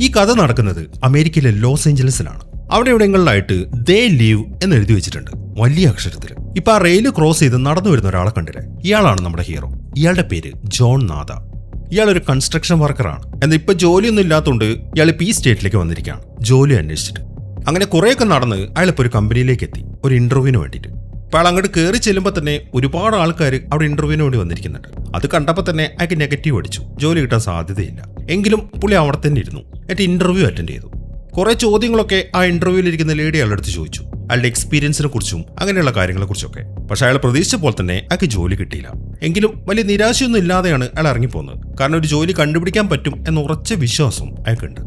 ഈ കഥ നടക്കുന്നത് അമേരിക്കയിലെ ലോസ് ഏഞ്ചലസിലാണ്. അവിടെ എവിടെങ്ങളിലായിട്ട് ദേ ലീവ് എന്ന് എഴുതി വെച്ചിട്ടുണ്ട് വലിയ അക്ഷരത്തിൽ. ഇപ്പൊ ആ റെയിൽ ക്രോസ് ചെയ്ത് നടന്നു വരുന്ന ഒരാളെ കണ്ടില്ലേ, ഇയാളാണ് നമ്മുടെ ഹീറോ. ഇയാളുടെ പേര് ജോൺ നാഥ. ഇയാളൊരു കൺസ്ട്രക്ഷൻ വർക്കറാണ്. എന്നാൽ ഇപ്പൊ ജോലിയൊന്നും ഇല്ലാത്തതുകൊണ്ട് ഇയാൾ ഈ സ്റ്റേറ്റിലേക്ക് വന്നിരിക്കുകയാണ് ജോലി അന്വേഷിച്ചിട്ട്. അങ്ങനെ കുറേയൊക്കെ നടന്ന് അയാളിപ്പോൾ ഒരു കമ്പനിയിലേക്ക് എത്തി, ഒരു ഇന്റർവ്യൂവിന് വേണ്ടിയിട്ട്. അപ്പോൾ അയാൾ അങ്ങോട്ട് കയറി ചെല്ലുമ്പോൾ തന്നെ ഒരുപാട് ആൾക്കാർ അവിടെ ഇന്റർവ്യൂവിന് വേണ്ടി വന്നിരിക്കുന്നുണ്ട്. അത് കണ്ടപ്പോൾ തന്നെ അയാൾക്ക് നെഗറ്റീവ് അടിച്ചു, ജോലി കിട്ടാൻ സാധ്യതയില്ല. എങ്കിലും പുള്ളി അവിടെ തന്നെ ഇരുന്നു, എന്നിട്ട് ഇന്റർവ്യൂ അറ്റൻഡ് ചെയ്തു. കുറെ ചോദ്യങ്ങളൊക്കെ ആ ഇന്റർവ്യൂവിലിരിക്കുന്ന ലേഡി അയാളുടെ അടുത്ത് ചോദിച്ചു, അയാളുടെ എക്സ്പീരിയൻസിനെ കുറിച്ചും അങ്ങനെയുള്ള കാര്യങ്ങളെ കുറിച്ചൊക്കെ. പക്ഷെ അയാൾ പ്രതീക്ഷിച്ച പോലെ തന്നെ അയാൾക്ക് ജോലി കിട്ടിയില്ല. എങ്കിലും വലിയ നിരാശയൊന്നും ഇല്ലാതെയാണ് അയാൾ ഇറങ്ങിപ്പോകുന്നത്. കാരണം ഒരു ജോലി കണ്ടുപിടിക്കാൻ പറ്റും എന്ന ഉറച്ച വിശ്വാസം അയാൾക്കുണ്ട്.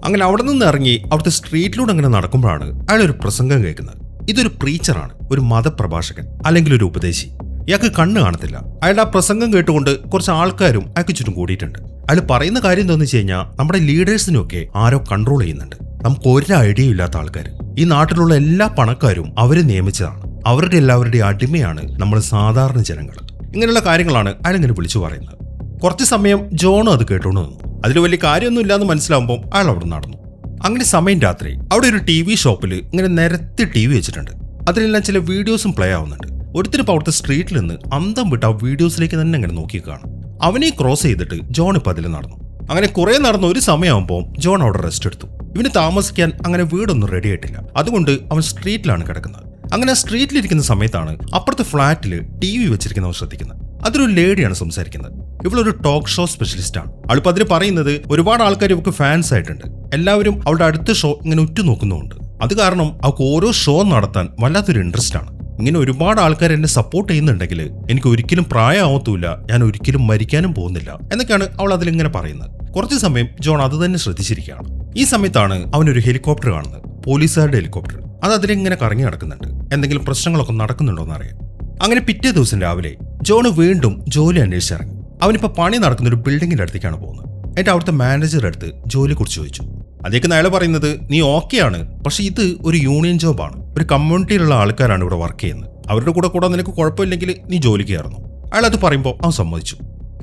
അങ്ങനെ അവിടെ നിന്ന് ഇറങ്ങി അവിടുത്തെ സ്ട്രീറ്റിലൂടെ അങ്ങനെ നടക്കുമ്പോഴാണ് അയാൾ ഒരു പ്രസംഗം കേൾക്കുന്നത്. ഇതൊരു പ്രീച്ചറാണ്, ഒരു മതപ്രഭാഷകൻ അല്ലെങ്കിൽ ഒരു ഉപദേശി. ഇയാൾക്ക് കണ്ണ് കാണത്തില്ല. അയാളുടെ ആ പ്രസംഗം കേട്ടുകൊണ്ട് കുറച്ച് ആൾക്കാരും അയാൾക്ക് ചുറ്റും കൂടിയിട്ടുണ്ട്. അയാൾ പറയുന്ന കാര്യം എന്താണെന്ന് വെച്ച് കഴിഞ്ഞാൽ നമ്മുടെ ലീഡേഴ്സിനൊക്കെ ആരോ കൺട്രോൾ ചെയ്യുന്നുണ്ട്. നമുക്ക് ഒരു ഐഡിയയും ഇല്ലാത്ത ആൾക്കാർ. ഈ നാട്ടിലുള്ള എല്ലാ പണക്കാരും അവരെ നിയമിച്ചതാണ്. അവരുടെ എല്ലാവരുടെയും അടിമയാണ് നമ്മൾ സാധാരണ ജനങ്ങൾ. ഇങ്ങനെയുള്ള കാര്യങ്ങളാണ് അയാളിങ്ങനെ വിളിച്ചു പറയുന്നത്. കുറച്ച് സമയം ജോണും അത് കേട്ടോണ്ട് നിന്നു. അതിൽ വലിയ കാര്യമൊന്നും ഇല്ലാന്ന് മനസ്സിലാവുമ്പോൾ അയാൾ അവിടെ നടന്നു. അങ്ങനെ സമയം രാത്രി അവിടെ ഒരു TV ഷോപ്പിൽ ഇങ്ങനെ നിരത്തി TV വെച്ചിട്ടുണ്ട്. അതിലെല്ലാം ചില വീഡിയോസും പ്ലേ ആവുന്നുണ്ട്. ഒരുത്തിനിപ്പോൾ അവിടുത്തെ സ്ട്രീറ്റിൽ നിന്ന് അന്തം വിട്ട് ആ വീഡിയോസിലേക്ക് തന്നെ അങ്ങനെ നോക്കി കാണും. അവനെ ക്രോസ് ചെയ്തിട്ട് ജോൺ ഇപ്പം അതിൽ നടന്നു. അങ്ങനെ കുറെ നടന്ന ഒരു സമയമാകുമ്പോൾ ജോൺ അവിടെ റെസ്റ്റ് എടുത്തു. ഇവന് താമസിക്കാൻ അങ്ങനെ വീടൊന്നും റെഡി ആയിട്ടില്ല. അതുകൊണ്ട് അവൻ സ്ട്രീറ്റിലാണ് കിടക്കുന്നത്. അങ്ങനെ സ്ട്രീറ്റിലിരിക്കുന്ന സമയത്താണ് അപ്പുറത്തെ ഫ്ലാറ്റിൽ TV വെച്ചിരിക്കുന്നവർ ശ്രദ്ധിക്കുന്നത്. അതൊരു ലേഡിയാണ് സംസാരിക്കുന്നത്. ഇവളൊരു ടോക്ക് ഷോ സ്പെഷ്യലിസ്റ്റ് ആണ്. അവളിപ്പോൾ അതിന് പറയുന്നത് ഒരുപാട് ആൾക്കാർ ഇവർക്ക് ഫാൻസ് ആയിട്ടുണ്ട്. എല്ലാവരും അവളുടെ അടുത്ത ഷോ ഇങ്ങനെ ഉറ്റുനോക്കുന്നുമുണ്ട്. അത് കാരണം അവൾക്ക് ഓരോ ഷോ നടത്താൻ വല്ലാത്തൊരു ഇൻട്രസ്റ്റ് ആണ്. ഇങ്ങനെ ഒരുപാട് ആൾക്കാർ എന്നെ സപ്പോർട്ട് ചെയ്യുന്നുണ്ടെങ്കിൽ എനിക്ക് ഒരിക്കലും പ്രായമാവത്തുമില്ല, ഞാൻ ഒരിക്കലും മരിക്കാനും പോകുന്നില്ല എന്നൊക്കെയാണ് അവൾ അതിലിങ്ങനെ പറയുന്നത്. കുറച്ച് സമയം ജോൺ അത് തന്നെ ശ്രദ്ധിച്ചിരിക്കുകയാണ്. ഈ സമയത്താണ് അവനൊരു ഹെലികോപ്റ്റർ കാണുന്നത്, പോലീസുകാരുടെ ഹെലികോപ്റ്റർ. അത് അതിലിങ്ങനെ കറങ്ങി നടക്കുന്നുണ്ട്, എന്തെങ്കിലും പ്രശ്നങ്ങളൊക്കെ നടക്കുന്നുണ്ടോ എന്നറിയാം. അങ്ങനെ പിറ്റേ ദിവസം രാവിലെ ജോൺ വീണ്ടും ജോലി അന്വേഷിച്ചിറങ്ങി. അവനിപ്പോൾ പണി നടക്കുന്ന ഒരു ബിൽഡിങ്ങിന്റെ അടുത്തേക്കാണ് പോകുന്നത്. എന്നിട്ട് അവിടുത്തെ മാനേജറുടെ അടുത്ത് ജോലിയെക്കുറിച്ച് ചോദിച്ചു. അതേക്ക് അയാൾ പറയുന്നത്, നീ ഓക്കെയാണ്, പക്ഷെ ഇത് ഒരു യൂണിയൻ ജോബാണ്. ഒരു കമ്മ്യൂണിറ്റിയിലുള്ള ആൾക്കാരാണ് ഇവിടെ വർക്ക് ചെയ്യുന്നത്. അവരുടെ കൂടെ നിനക്ക് കുഴപ്പമില്ലെങ്കിൽ നീ ജോലിക്ക് കയറുന്നു. അയാൾ അത് പറയുമ്പോൾ അവൻ സമ്മതിച്ചു.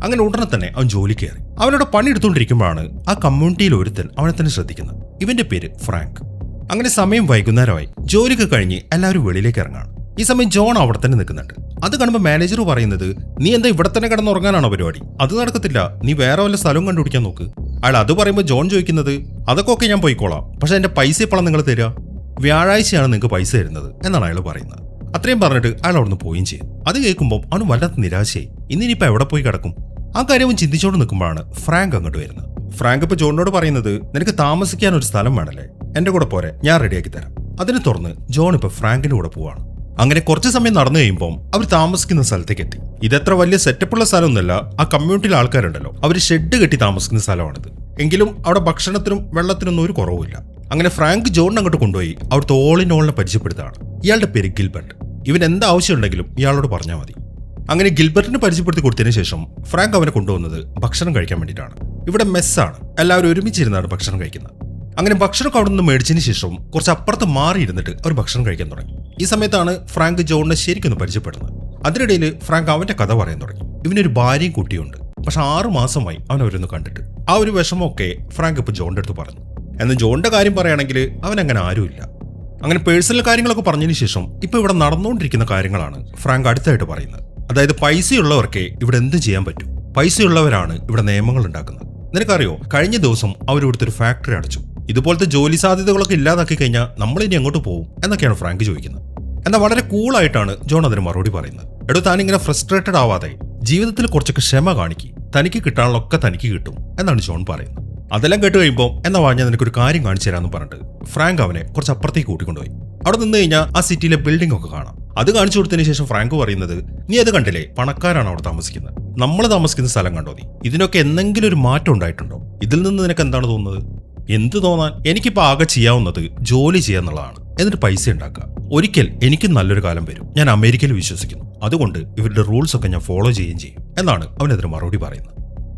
അങ്ങനെ ഉടനെ തന്നെ അവൻ ജോലി കയറി. അവനോട് പണി എടുത്തുകൊണ്ടിരിക്കുമ്പോഴാണ് ആ കമ്മ്യൂണിറ്റിയിൽ ഒരുത്തൻ അവനെ തന്നെ ശ്രദ്ധിക്കുന്നത്. ഇവന്റെ പേര് ഫ്രാങ്ക്. അങ്ങനെ സമയം വൈകുന്നേരമായി. ജോലിക്ക് കഴിഞ്ഞ് എല്ലാവരും വെളിയിലേക്ക് ഇറങ്ങാണ്. ഈ സമയം ജോൺ അവിടെ തന്നെ നിൽക്കുന്നുണ്ട്. അത് കാണുമ്പോൾ മാനേജർ പറയുന്നത്, നീ എന്താ ഇവിടെ തന്നെ കിടന്നുറങ്ങാനാണോ പരിപാടി? അത് നടക്കത്തില്ല, നീ വേറെ വല്ല സ്ഥലവും കണ്ടുപിടിക്കാൻ നോക്ക്. അയാൾ അത് പറയുമ്പോൾ ജോൺ ചോദിക്കുന്നത്, അതൊക്കെ ഞാൻ പോയിക്കോളാം, പക്ഷെ എന്റെ പൈസ എപ്പോഴാണ് നിങ്ങൾ തരിക? വ്യാഴാഴ്ചയാണ് നിങ്ങൾക്ക് പൈസ തരുന്നത് എന്നാണ് അയാൾ പറയുന്നത്. അത്രയും പറഞ്ഞിട്ട് അയാൾ അവിടുന്ന് പോവുകയും ചെയ്തു. അത് കേൾക്കുമ്പോൾ അവന് വല്ലാത്ത നിരാശയായി. ഇന്നിനിപ്പോൾ എവിടെ പോയി കിടക്കും? ആ കാര്യവും ചിന്തിച്ചോണ്ട് നിൽക്കുമ്പോഴാണ് ഫ്രാങ്ക് അങ്ങോട്ട് വരുന്നത്. ഫ്രാങ്ക് ഇപ്പോൾ ജോണിനോട് പറയുന്നത്, നിനക്ക് താമസിക്കാൻ ഒരു സ്ഥലം വേണമല്ലേ, എന്റെ കൂടെ പോരെ, ഞാൻ റെഡിയാക്കി തരാം. അതിനെ തുറന്ന് ജോൺ ഇപ്പോൾ ഫ്രാങ്കിന്റെ കൂടെ പോവാണ്. അങ്ങനെ കുറച്ച് സമയം നടന്നു കഴിയുമ്പോൾ അവർ താമസിക്കുന്ന സ്ഥലത്തേക്ക് എത്തി. ഇതെത്ര വലിയ സെറ്റപ്പുള്ള സ്ഥലമൊന്നുമല്ല. ആ കമ്മ്യൂണിറ്റിയിലെ ആൾക്കാരുണ്ടല്ലോ, അവർ ഷെഡ് കെട്ടി താമസിക്കുന്ന സ്ഥലമാണിത്. എങ്കിലും അവിടെ ഭക്ഷണത്തിനും വെള്ളത്തിനൊന്നും ഒരു കുറവുമില്ല. അങ്ങനെ ഫ്രാങ്ക് ജോണിനെ അങ്ങോട്ട് കൊണ്ടുപോയി അവിടുത്തെ ഓൾ ഇൻ ഓളിനെ പരിചയപ്പെടുത്താണ്. ഇയാളുടെ പേര് ഗിൽബർട്ട്. ഇവൻ എന്താ ആവശ്യമുണ്ടെങ്കിലും ഇയാളോട് പറഞ്ഞാൽ മതി. അങ്ങനെ ഗിൽബർട്ടിനെ പരിചയപ്പെടുത്തി കൊടുത്തതിന് ശേഷം ഫ്രാങ്ക് അവനെ കൊണ്ടുവന്നത് ഭക്ഷണം കഴിക്കാൻ വേണ്ടിയിട്ടാണ്. ഇവിടെ മെസ്സാണ്, എല്ലാവരും ഒരുമിച്ചിരുന്നാണ് ഭക്ഷണം കഴിക്കുന്നത്. അങ്ങനെ ഭക്ഷണമൊക്കെ അവിടെ നിന്ന് മേടിച്ചതിന് ശേഷം കുറച്ച് അപ്പുറത്ത് മാറിയിരുന്നിട്ട് അവർ ഭക്ഷണം കഴിക്കാൻ തുടങ്ങി. ഈ സമയത്താണ് ഫ്രാങ്ക് ജോണിനെ ശരിക്കൊന്ന് പരിചയപ്പെടുന്നത്. അതിനിടയിൽ ഫ്രാങ്ക് അവന്റെ കഥ പറയാൻ തുടങ്ങി. ഇവനൊരു ഭാര്യയും കുട്ടിയുണ്ട്, പക്ഷെ 6 മാസമായി അവൻ അവരൊന്ന് കണ്ടിട്ട്. ആ ഒരു വിഷമമൊക്കെ ഫ്രാങ്ക് ഇപ്പോൾ ജോണിന്റെ അടുത്ത് പറഞ്ഞു. എന്നാൽ ജോണിന്റെ കാര്യം പറയുകയാണെങ്കിൽ അവൻ അങ്ങനെ ആരുമില്ല. അങ്ങനെ പേഴ്സണൽ കാര്യങ്ങളൊക്കെ പറഞ്ഞതിന് ശേഷം ഇപ്പൊ ഇവിടെ നടന്നുകൊണ്ടിരിക്കുന്ന കാര്യങ്ങളാണ് ഫ്രാങ്ക് അടുത്തായിട്ട് പറയുന്നത്. അതായത് പൈസയുള്ളവർക്കേ ഇവിടെ എന്ത് ചെയ്യാൻ പറ്റും, പൈസയുള്ളവരാണ് ഇവിടെ നിയമങ്ങൾ ഉണ്ടാക്കുന്നത്. നിനക്കറിയോ, കഴിഞ്ഞ ദിവസം അവരിവിടുത്തെ ഒരു ഫാക്ടറി അടച്ചു. ഇതുപോലത്തെ ജോലി സാധ്യതകളൊക്കെ ഇല്ലാതാക്കി കഴിഞ്ഞാൽ നമ്മൾ ഇനി എങ്ങോട്ട് പോകും എന്നൊക്കെയാണ് ഫ്രാങ്ക് ചോദിക്കുന്നത്. എന്നാൽ വളരെ കൂളായിട്ടാണ് ജോൺ അതിന് മറുപടി പറയുന്നത്. എടോ, താനിങ്ങനെ ഫ്രസ്ട്രേറ്റഡ് ആവാതെ ജീവിതത്തിൽ കുറച്ചൊക്കെ ക്ഷമ കാണിക്കി, തനിക്ക് കിട്ടാനുള്ളൊക്കെ തനിക്ക് കിട്ടും എന്നാണ് ജോൺ പറയുന്നത്. അതെല്ലാം കേട്ട് കഴിയുമ്പോൾ എന്നാ പറഞ്ഞാൽ നിനക്കൊരു കാര്യം കാണിച്ചു തരാമെന്ന് പറഞ്ഞിട്ട് ഫ്രാങ്ക് അവനെ കുറച്ച് അപ്പുറത്തേക്ക് കൂട്ടിക്കൊണ്ടുപോയി. അവിടെ നിന്ന് കഴിഞ്ഞാൽ ആ സിറ്റിയിലെ ബിൽഡിംഗ് ഒക്കെ കാണാം. അത് കാണിച്ചു കൊടുത്തതിന് ശേഷം ഫ്രാങ്ക് പറയുന്നത്, നീ അത് കണ്ടില്ലേ, പണക്കാരാണ് അവിടെ താമസിക്കുന്നത്, നമ്മൾ താമസിക്കുന്ന സ്ഥലം കണ്ടോ നീ? ഇതിനൊക്കെ എന്തെങ്കിലും ഒരു മാറ്റം ഉണ്ടായിട്ടുണ്ടോ? ഇതിൽ നിന്ന് നിനക്ക് എന്താണ് തോന്നുന്നത്? എന്ത് തോന്നാൻ? എനിക്കിപ്പോൾ ആകെ ചെയ്യാവുന്നത് ജോലി ചെയ്യാന്നുള്ളതാണ്, എന്നിട്ട് പൈസ ഉണ്ടാക്കുക. ഒരിക്കൽ എനിക്കും നല്ലൊരു കാലം വരും, ഞാൻ അമേരിക്കയിൽ വിശ്വസിക്കുന്നു. അതുകൊണ്ട് ഇവരുടെ റൂൾസ് ഒക്കെ ഞാൻ ഫോളോ ചെയ്യുകയും ചെയ്യും എന്നാണ് അവനതിന് മറുപടി പറയുന്നത്.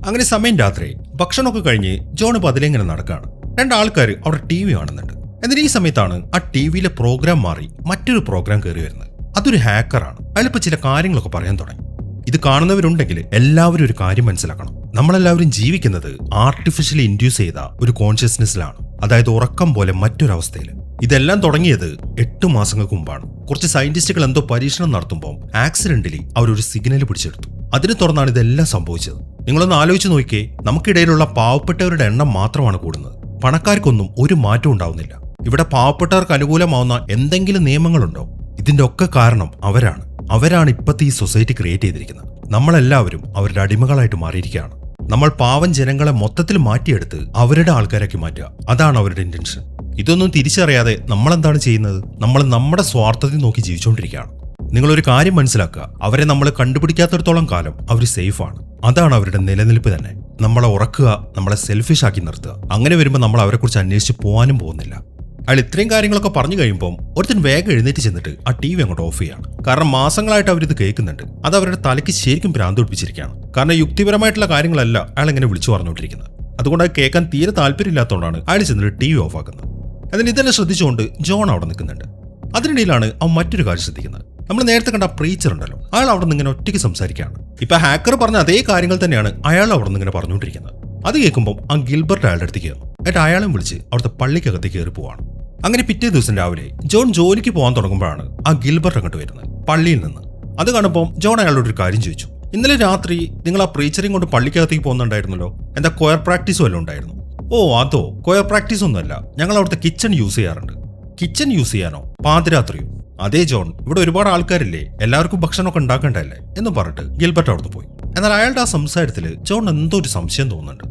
അങ്ങനെ സമയം രാത്രി ഭക്ഷണമൊക്കെ കഴിഞ്ഞ് ജോൺ ഇപ്പോൾ അതിലെങ്ങനെ നടക്കുകയാണ്. 2 ആൾക്കാർ അവിടെ TV കാണുന്നുണ്ട്. എന്നിട്ട് ഈ സമയത്താണ് ആ TVയിലെ പ്രോഗ്രാം മാറി മറ്റൊരു പ്രോഗ്രാം കയറി വരുന്നത്. അതൊരു ഹാക്കറാണ്. അയാളിപ്പോൾ ചില കാര്യങ്ങളൊക്കെ പറയാൻ തുടങ്ങി. ഇത് കാണുന്നവരുണ്ടെങ്കിൽ എല്ലാവരും ഒരു കാര്യം മനസ്സിലാക്കണം, നമ്മളെല്ലാവരും ജീവിക്കുന്നത് ആർട്ടിഫിഷ്യലി ഇൻഡ്യൂസ് ചെയ്ത ഒരു കോൺഷ്യസ്നെസ്സിലാണ്, അതായത് ഉറക്കം പോലെ മറ്റൊരവസ്ഥയിൽ. ഇതെല്ലാം തുടങ്ങിയത് 8 മാസങ്ങൾക്ക് മുമ്പാണ്. കുറച്ച് സയന്റിസ്റ്റുകൾ എന്തോ പരീക്ഷണം നടത്തുമ്പോൾ ആക്സിഡന്റലി അവരൊരു സിഗ്നൽ പിടിച്ചെടുത്തു. അതിനെ തുടർന്നാണ് ഇതെല്ലാം സംഭവിച്ചത്. നിങ്ങളൊന്ന് ആലോചിച്ച് നോക്കിയേ, നമുക്കിടയിലുള്ള പാവപ്പെട്ടവരുടെ എണ്ണം മാത്രമാണ് കൂടുന്നത്. പണക്കാർക്കൊന്നും ഒരു മാറ്റം ഉണ്ടാവുന്നില്ല. ഇവിടെ പാവപ്പെട്ടവർക്ക് അനുകൂലമാവുന്ന എന്തെങ്കിലും നിയമങ്ങളുണ്ടോ? ഇതിന്റെ ഒക്കെ കാരണം അവരാണ് ഇപ്പത്തെ ഈ സൊസൈറ്റി ക്രിയേറ്റ് ചെയ്തിരിക്കുന്നത്. നമ്മളെല്ലാവരും അവരുടെ അടിമകളായിട്ട് മാറിയിരിക്കുകയാണ്. നമ്മൾ പാവം ജനങ്ങളെ മൊത്തത്തിൽ മാറ്റിയെടുത്ത് അവരുടെ ആൾക്കാരാക്കി മാറ്റുക, അതാണ് അവരുടെ ഇന്റൻഷൻ. ഇതൊന്നും തിരിച്ചറിയാതെ നമ്മളെന്താണ് ചെയ്യുന്നത്? നമ്മൾ നമ്മുടെ സ്വാർത്ഥത്തിൽ നോക്കി ജീവിച്ചുകൊണ്ടിരിക്കുകയാണ്. നിങ്ങളൊരു കാര്യം മനസ്സിലാക്കുക, അവരെ നമ്മൾ കണ്ടുപിടിക്കാത്തിടത്തോളം കാലം അവർ സേഫാണ്. അതാണ് അവരുടെ നിലനിൽപ്പ് തന്നെ. നമ്മളെ ഉറക്കുക, നമ്മളെ സെൽഫിഷ് ആക്കി നിർത്തുക. അങ്ങനെ വരുമ്പോൾ നമ്മൾ അവരെക്കുറിച്ച് അന്വേഷിച്ച് പോകാനും പോകുന്നില്ല. അയാൾ ഇത്രയും കാര്യങ്ങളൊക്കെ പറഞ്ഞു കഴിയുമ്പോൾ ഒരുത്തൻ വേഗം എഴുന്നേറ്റ് ചെന്നിട്ട് ആ TV അങ്ങോട്ട് ഓഫ് ചെയ്യാണ്. കാരണം മാസങ്ങളായിട്ട് അവരിത് കേൾക്കുന്നുണ്ട്. അത് അവരുടെ തലയ്ക്ക് ശരിക്കും ഭ്രാന്ത് പിടിപ്പിച്ചിരിക്കുകയാണ്. കാരണം യുക്തിപരമായിട്ടുള്ള കാര്യങ്ങളല്ല അയാൾ ഇങ്ങനെ വിളിച്ചു പറഞ്ഞുകൊണ്ടിരിക്കുന്നത്. അതുകൊണ്ട് അത് കേൾക്കാൻ തീരെ താല്പര്യമില്ലാത്തതുകൊണ്ടാണ് അയാൾ ചെന്നിട്ട് TV ഓഫ് ആക്കുന്നത്. അതിന് ഇതെല്ലാം ശ്രദ്ധിച്ചുകൊണ്ട് ജോൺ അവിടെ നിൽക്കുന്നുണ്ട്. അതിനിടയിലാണ് അവൻ മറ്റൊരു കാര്യം ശ്രദ്ധിക്കുന്നത്. നമ്മൾ നേരത്തെ കണ്ട പ്രീച്ചർ ഉണ്ടല്ലോ, അയാൾ അവിടെ നിന്ന് ഇങ്ങനെ ഒറ്റയ്ക്ക് സംസാരിക്കുകയാണ്. ഇപ്പൊ ഹാക്കർ പറഞ്ഞ അതേ കാര്യങ്ങൾ തന്നെയാണ് അയാൾ അവിടെ നിന്ന് ഇങ്ങനെ പറഞ്ഞുകൊണ്ടിരിക്കുന്നത്. അത് കേൾക്കുമ്പോൾ ആ ഗിൽബർട്ട് അയാളുടെ അടുത്തേക്ക് കയറുന്നു. എന്നിട്ട് അയാളെ വിളിച്ച് അവിടുത്തെ പള്ളിക്കകത്തേക്ക് കയറി പോവാണ്. അങ്ങനെ പിറ്റേ ദിവസം രാവിലെ ജോൺ ജോലിക്ക് പോകാൻ തുടങ്ങുമ്പോഴാണ് ആ ഗിൽബർട്ട് അങ്ങോട്ട് വരുന്നത്, പള്ളിയിൽ നിന്ന്. അത് കാണുമ്പോൾ ജോൺ അയാളോട് ഒരു കാര്യം ചോദിച്ചു. ഇന്നലെ രാത്രി നിങ്ങൾ ആ പ്രീച്ചറിങ് കൊണ്ട് പള്ളിക്കകത്തേക്ക് പോകുന്നുണ്ടായിരുന്നല്ലോ, എന്താ കൊയർ പ്രാക്ടീസും വല്ലതും ഉണ്ടായിരുന്നു? ഓ അതോ, കൊയർ പ്രാക്ടീസ് ഒന്നുമല്ല, ഞങ്ങൾ അവിടുത്തെ കിച്ചൺ യൂസ് ചെയ്യാറുണ്ട്. കിച്ചൺ യൂസ് ചെയ്യാനോ? പാതിരാത്രിയോ? അതേ ജോൺ, ഇവിടെ ഒരുപാട് ആൾക്കാരില്ലേ, എല്ലാവർക്കും ഭക്ഷണമൊക്കെ ഉണ്ടാക്കേണ്ടതല്ലേ എന്ന് പറഞ്ഞിട്ട് ഗിൽബർട്ട് അവിടുന്ന് പോയി. എന്നാൽ അയാളുടെ ആ സംസാരത്തിൽ ജോൺ എന്തോ ഒരു സംശയം തോന്നുന്നുണ്ട്.